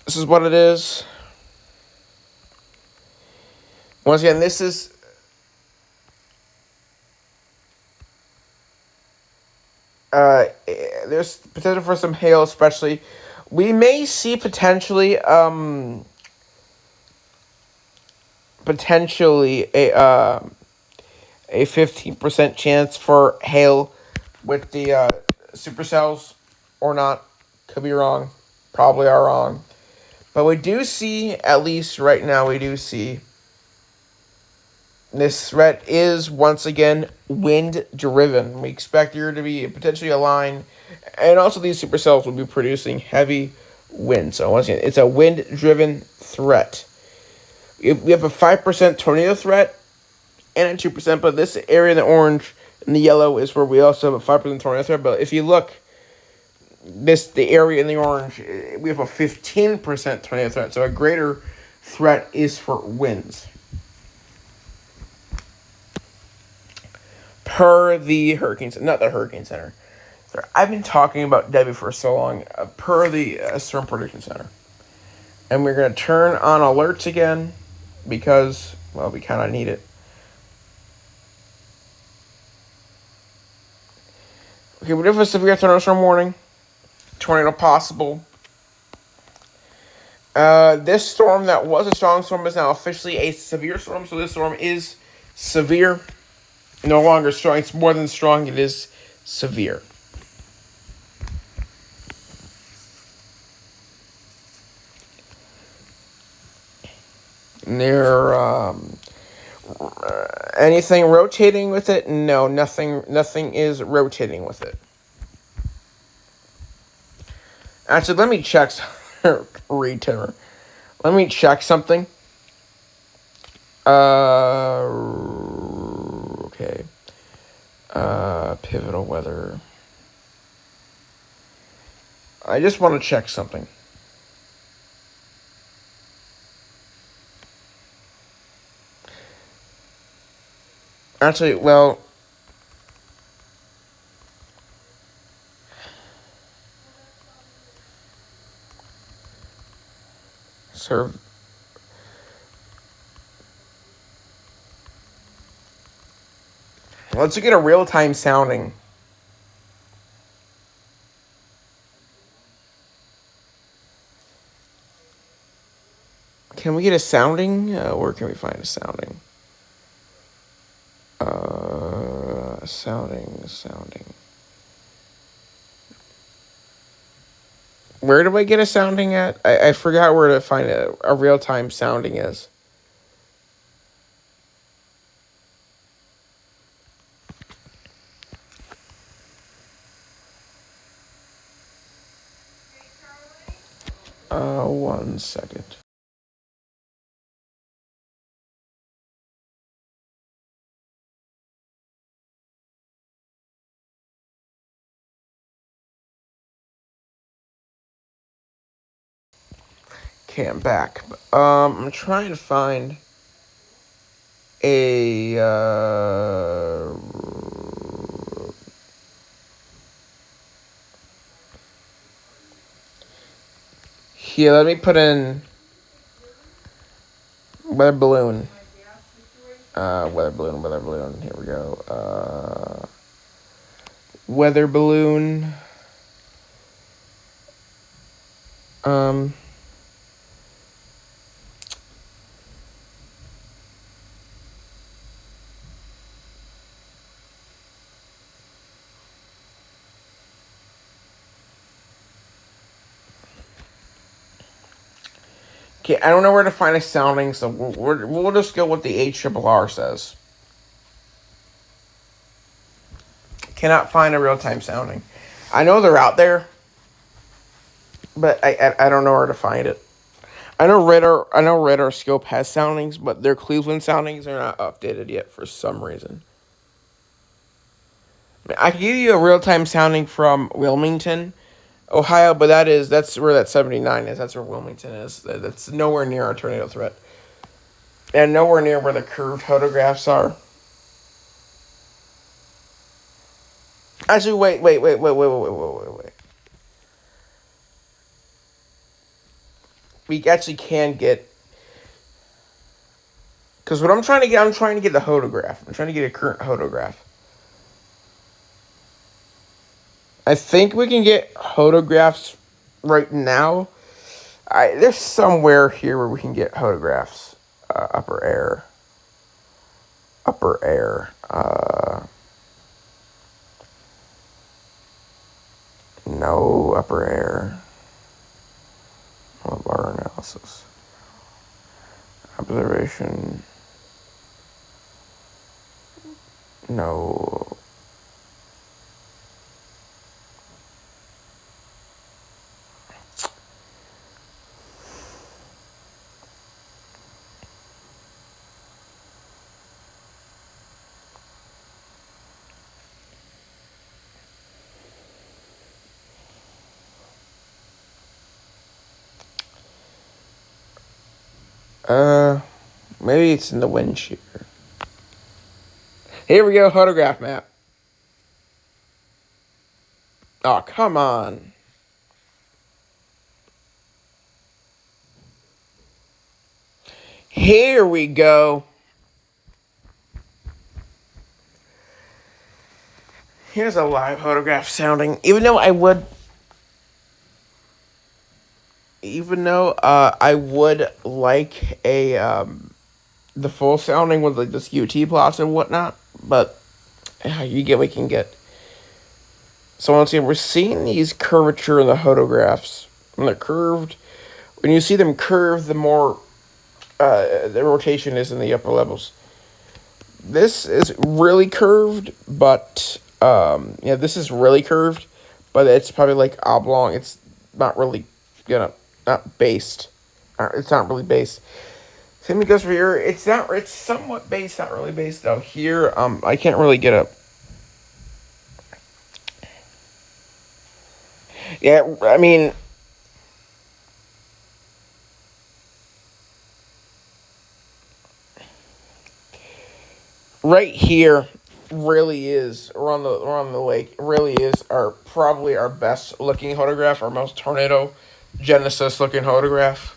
This is what it is. Once again, this is there's potential for some hail, especially. We may see potentially a 15% chance for hail with the supercells, or not. Could be wrong. Probably are wrong. But we do see, at least right now, we do see this threat is once again wind driven. We expect there to be potentially a line, and also these supercells will be producing heavy wind. So once again, it's a wind driven threat. We have a 5% tornado threat and a 2%, but this area in the orange and the yellow is where we also have a 5% tornado threat. But if you look, the area in the orange, we have a 15% tornado threat. So a greater threat is for winds. Per the not the Hurricane Center. I've been talking about Debby for so long. Per the Storm Prediction Center. And we're going to turn on alerts again because, well, we kind of need it. Okay, we have a severe thunderstorm warning. Tornado possible. This storm that was a strong storm is now officially a severe storm. So this storm is severe. No longer strong. It's more than strong. It is severe. Anything rotating with it? No, nothing is rotating with it. Actually, let me check. Let me check something. Okay. Pivotal weather. I just want to check something. Actually, well, sir, let's get a real-time sounding. Can we get a sounding? Where can we find a sounding? Sounding. Where do I get a sounding at? I forgot where to find a real-time sounding is. One second. Okay, I'm back. I'm trying to find a here, let me put in weather balloon. Weather balloon. Here we go. Weather balloon. Okay, I don't know where to find a sounding, so we'll just go with the HRRR says. Cannot find a real-time sounding. I know they're out there, but I don't know where to find it. I know Radar Scope has soundings, but their Cleveland soundings are not updated yet for some reason. I can give you a real-time sounding from Wilmington, Ohio, but that's where that 79 is. That's where Wilmington is. That's nowhere near our tornado threat. And nowhere near where the curved photographs are. Actually, wait. We actually can get... Because what I'm trying to get the hodograph. I'm trying to get a current hodograph. I think we can get hodographs right now. There's somewhere here where we can get hodographs. Upper air. No upper air. Bar analysis. Observation. No. Maybe it's in the wind shear. Here we go, photograph map. Oh, come on. Here we go. Here's a live photograph sounding. Even though I would like the full sounding with like the QT plots and whatnot, but you get what you can get. So once again, we're seeing these curvature in the photographs. When they're curved, when you see them curved, the more the rotation is in the upper levels. This is really curved, but this is really curved, but it's probably like oblong. It's not really not based. It's not really based. Same goes for here. It's somewhat based, not really based though. Here, I can't really get a. Yeah, I mean. Right here really is around the lake really is probably our best looking photograph, our most tornado genesis looking photograph,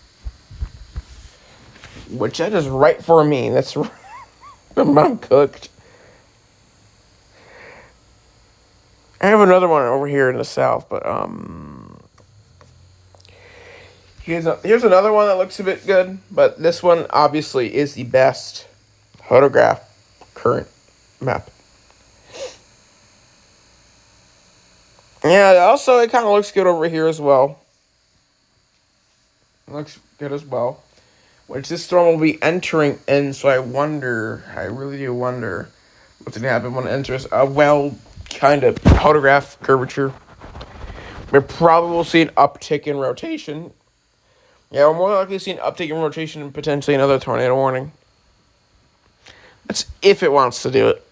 which that is right for me. That's I'm cooked. I have another one over here in the south, but here's another one that looks a bit good, but this one obviously is the best photograph current map. Yeah, also it kind of looks good over here as well. It looks good as well. Which this storm will be entering in, so I really do wonder what's going to happen when it enters a kind of photograph curvature. We probably will see an uptick in rotation. Yeah, we're more likely to see an uptick in rotation and potentially another tornado warning. That's if it wants to do it.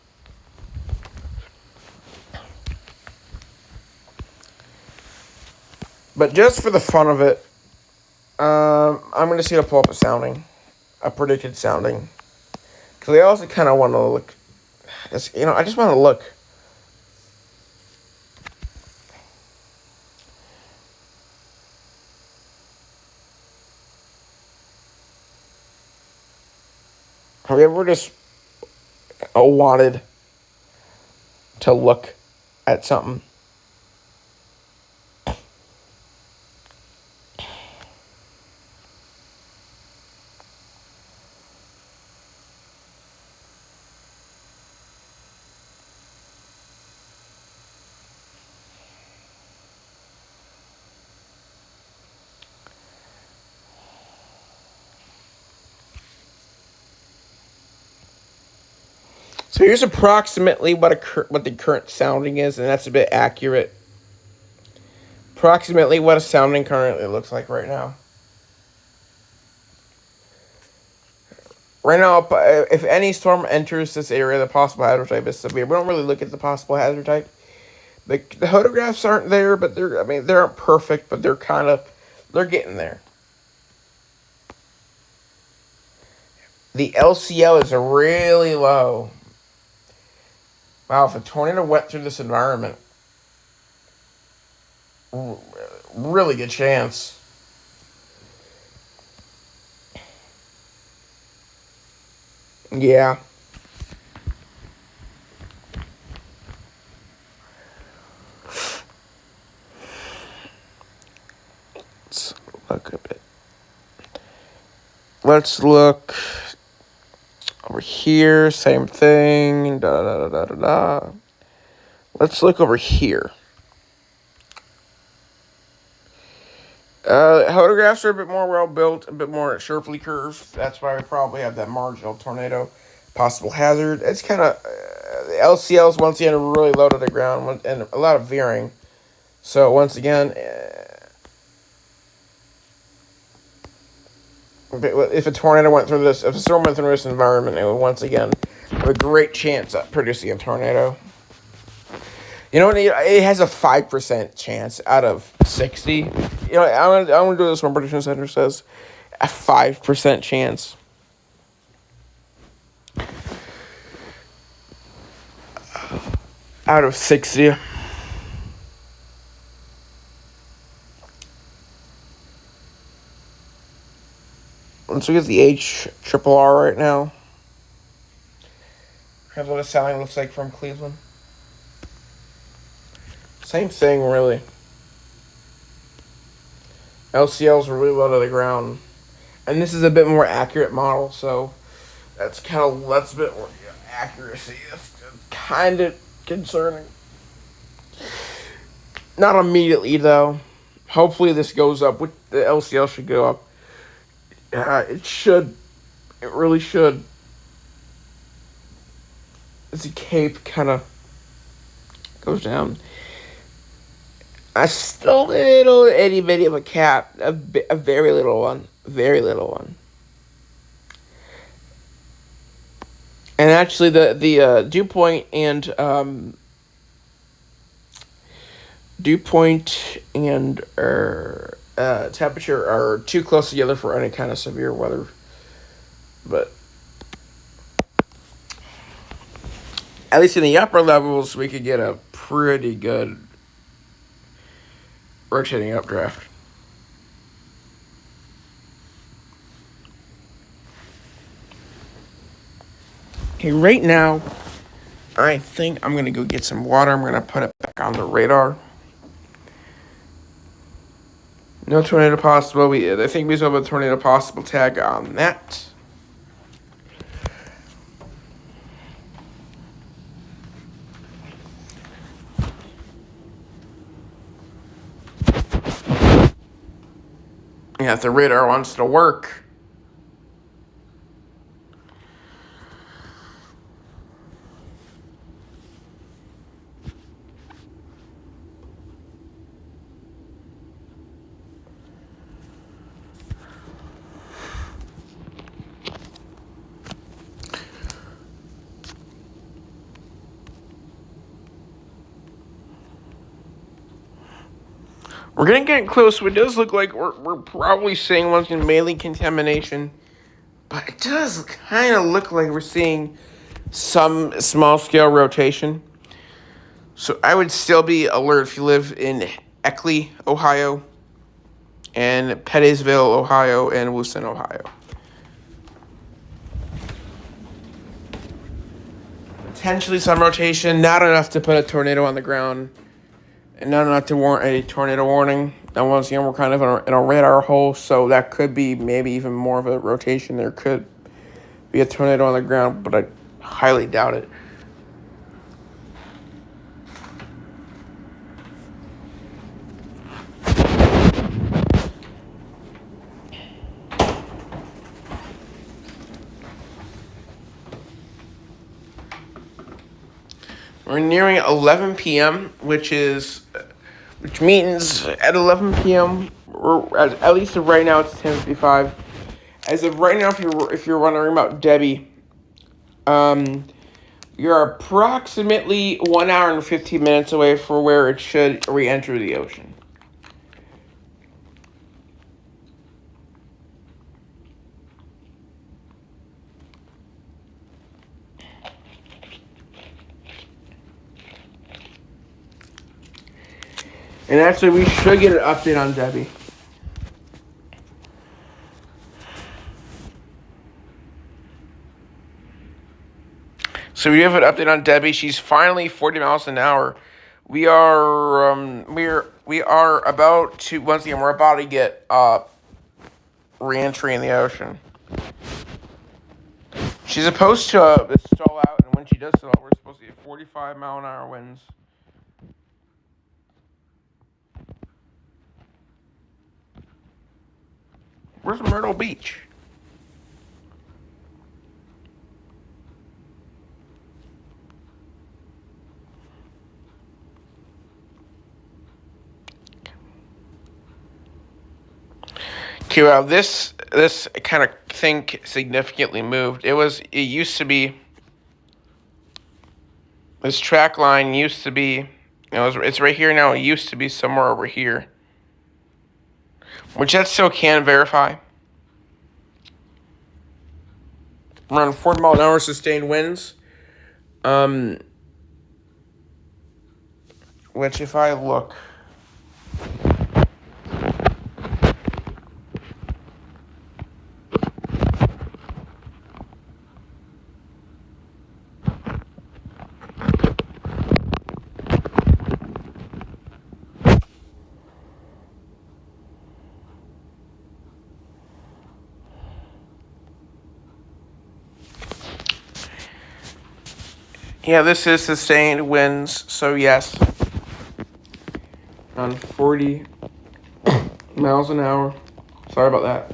But just for the fun of it, I'm going to see to pull up a predicted sounding. Because I also kind of want to look, I just want to look. Have you ever just wanted to look at something? So here's approximately what the current sounding is, and that's a bit accurate. Approximately what a sounding currently looks like right now. Right now, if any storm enters this area, the possible hazard type is severe. We don't really look at the possible hazard type. The photographs aren't there, but they aren't perfect, but they're getting there. The LCL is really low. Wow, if a tornado went through this environment, really good chance. Yeah. Let's look a bit. Let's look over here. Same thing. Da da da da da da. Let's look over here. Photographs are a bit more well built, a bit more sharply curved. That's why we probably have that marginal tornado possible hazard. It's kind of the LCLs once again are really low to the ground and a lot of veering. So once again, if a tornado went through this, if a storm went through this environment, it would once again have a great chance at producing a tornado. You know what? It has a 5% chance out of 60. You know, I'm gonna do this one. Prediction Center says a 5% chance. Out of 60. Let's look at the HRRR right now. Here's what a sounding looks like from Cleveland. Same thing, really. LCLs are really low to the ground. And this is a bit more accurate model, so that's a bit more accuracy. That's kind of concerning. Not immediately, though. Hopefully this goes up. The LCL should go up. It should. It really should. As the cape kind of goes down. A still little itty bitty of a cap. A very little one. Very little one. And actually, the dew point and temperature are too close together for any kind of severe weather. But at least in the upper levels, we could get a pretty good rotating updraft. Okay, right now, I think I'm going to go get some water. I'm going to put it back on the radar. No tornado possible. I think we still have a tornado possible tag on that. Yeah, if the radar wants to work. We're getting close. It does look like we're probably seeing once in mainly contamination. But it does kind of look like we're seeing some small-scale rotation. So I would still be alert if you live in Eckley, Ohio, and Pettisville, Ohio, and Wooston, Ohio. Potentially some rotation, not enough to put a tornado on the ground, and not enough to warrant a tornado warning. And once again, we're kind of in a radar hole, so that could be maybe even more of a rotation. There could be a tornado on the ground, but I highly doubt it. We're nearing 11 p.m., which means at 11 p.m., at least right now it's 10:55. As of right now, if you're wondering about Debby, you're approximately 1 hour and 15 minutes away from where it should re-enter the ocean. And actually, we should get an update on Debby. So we have an update on Debby. She's finally 40 miles an hour. We are about to, once again, we're about to get re-entry in the ocean. She's supposed to stall out, and when she does stall out, we're supposed to get 45-mile-an-hour winds. Where's Myrtle Beach? Okay, well, this kind of thing significantly moved. It used to be, this track line used to be, it's right here now. It used to be somewhere over here, which that still can verify. Around 40 mile an hour sustained winds. Which if I look, yeah, this is sustained winds, so yes. On 40 miles an hour. Sorry about that.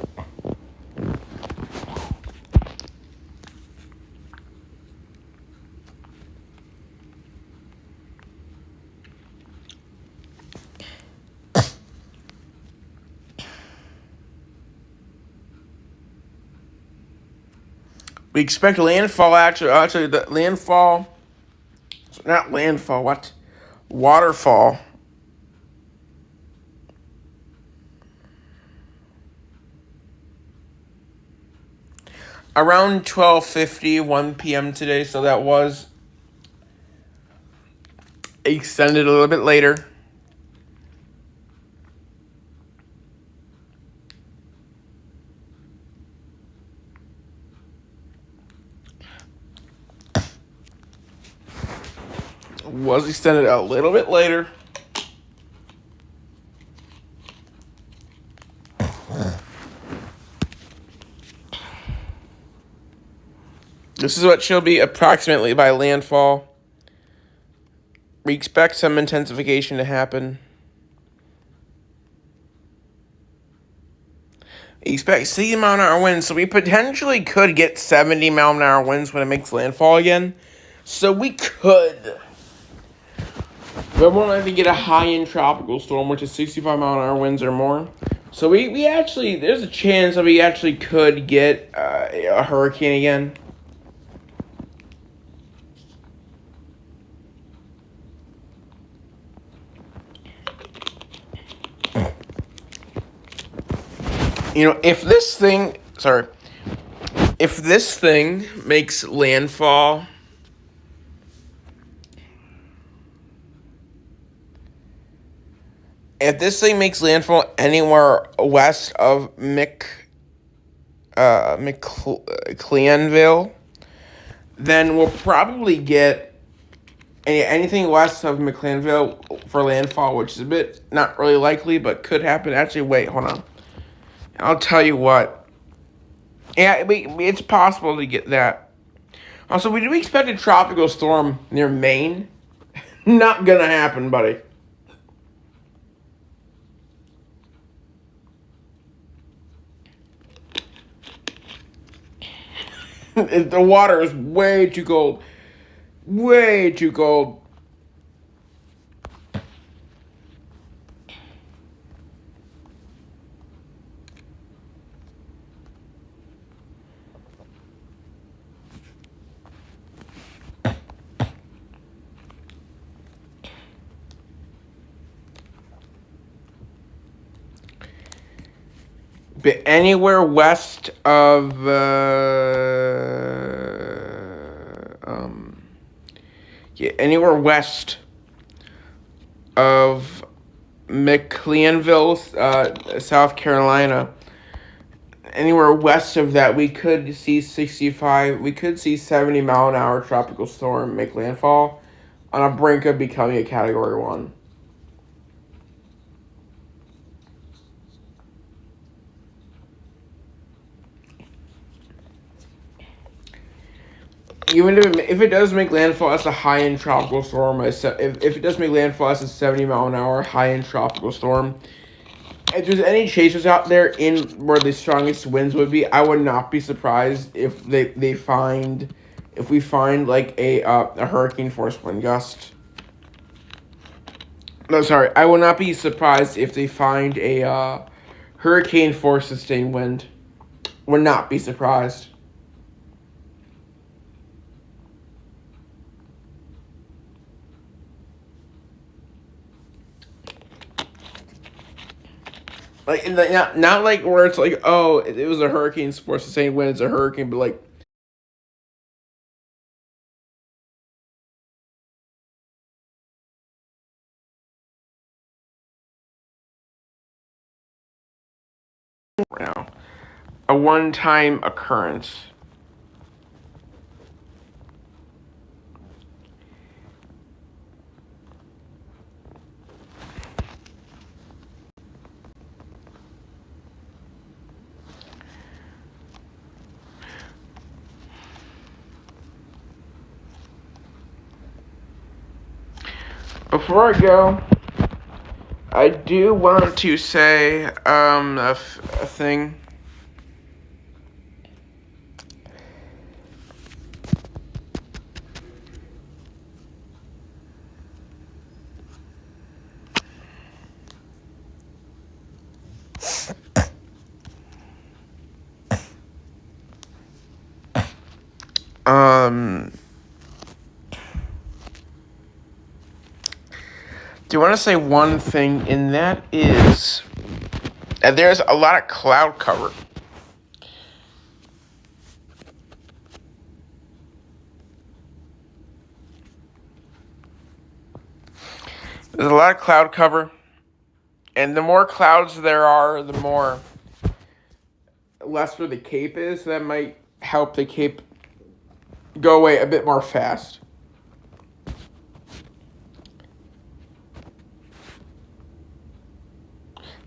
We expect landfall, actually the landfall, not landfall, what? Waterfall. Around 12:50, 1 p.m. today, so that was extended a little bit later. Was extended a little bit later. This is what she'll be approximately by landfall. We expect some intensification to happen. We expect 60 mile an hour winds, so we potentially could get 70 mile an hour winds when it makes landfall again. So we could. But more likely get a high-end tropical storm, which is 65 mile an hour winds or more. So we actually, there's a chance that we actually could get a hurricane again. If this thing makes landfall, anywhere west of McCleanville, then we'll probably get anything west of McCleanville for landfall, which is a bit not really likely, but could happen. Actually, wait, hold on. I'll tell you what. Yeah, it's possible to get that. Also, we do expect a tropical storm near Maine. Not gonna happen, buddy. The water is way too cold. Way too cold. But anywhere west of anywhere west of McLeanville, South Carolina, anywhere west of that, we could see 65. We could see 70-mile-an-hour tropical storm make landfall on a brink of becoming a Category 1. Even if it does make landfall as a high-end tropical storm, if it does make landfall as a 70-mile-an-hour high-end tropical storm, if there's any chasers out there in where the strongest winds would be, I would not be surprised if we find like a hurricane force wind gust. No, sorry, I will not be surprised if they find a hurricane force sustained wind. Would not be surprised. Like, not like where it's like, oh, it was a hurricane force sustained wind, it's a hurricane, but like, now, a one-time occurrence. Before I go, I do want to say a thing. Do you want to say one thing, and that is that there's a lot of cloud cover. There's a lot of cloud cover, and the more clouds there are, the more lesser the cape is. So that might help the cape go away a bit more fast.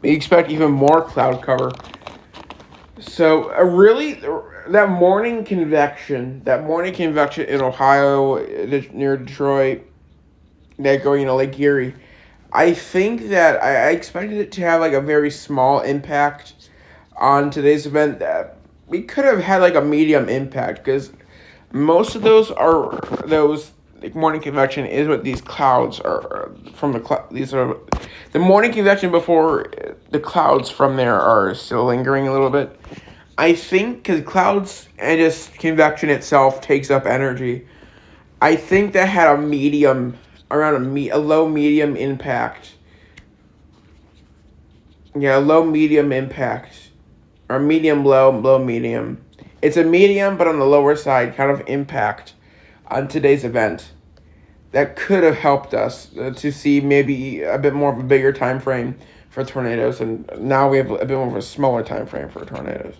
We expect even more cloud cover. So really, that morning convection in Ohio, near Detroit, that go, Lake Erie, I think that I expected it to have like a very small impact on today's event. That we could have had like a medium impact, because most of those morning convection is what these clouds are from these are the morning convection before the clouds from there are still lingering a little bit. I think because clouds and just convection itself takes up energy, I think that had a low medium impact. Yeah, low medium impact, or medium low medium. It's a medium, but on the lower side, kind of impact on today's event. That could have helped us to see maybe a bit more of a bigger time frame for tornadoes, and now we have a bit more of a smaller time frame for tornadoes.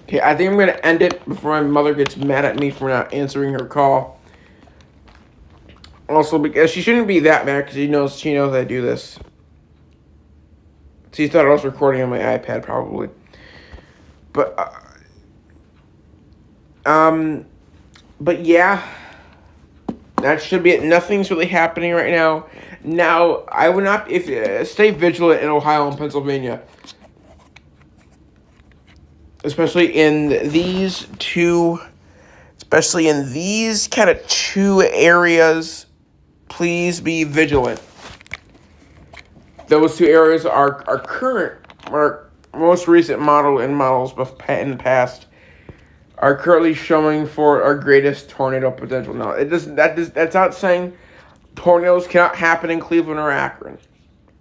Okay, I think I'm going to end it before my mother gets mad at me for not answering her call. Also, because she shouldn't be that mad, because she knows I do this. She thought I was recording on my iPad, probably. But yeah, that should be it. Nothing's really happening right now. Now, I would not, stay vigilant in Ohio and Pennsylvania. Especially in these kind of two areas, please be vigilant. Those two areas are our most recent models in the past are currently showing for our greatest tornado potential. Now, that's not saying tornadoes cannot happen in Cleveland or Akron.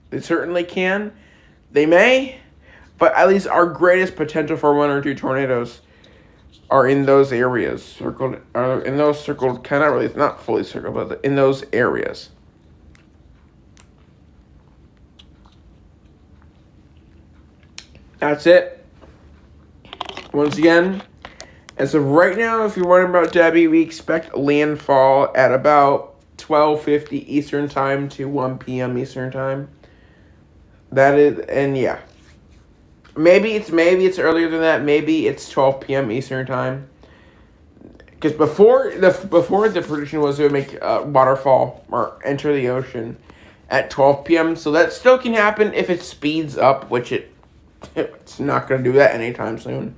They certainly can. They may, but at least our greatest potential for 1 or 2 tornadoes are in those areas. Circled, are in those circled, kind of really, not fully circled, but in those areas. That's it. Once again, as of right now, if you're wondering about Debby, we expect landfall at about 12:50 Eastern Time to 1 p.m. Eastern Time. That is, and yeah. Maybe it's earlier than that. Maybe it's 12 p.m. Eastern Time. Because before the prediction was it would make waterfall or enter the ocean at 12 p.m. So that still can happen if it speeds up, which it's not going to do that anytime soon.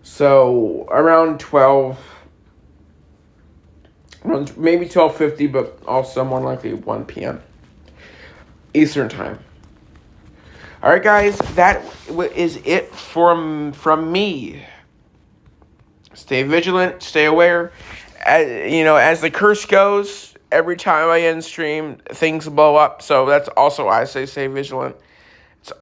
So around 12, maybe 12:50, but also more likely 1 p.m. Eastern Time. All right, guys, that is it from me. Stay vigilant, stay aware. As the curse goes, every time I end stream, things blow up. So that's also why I say stay vigilant.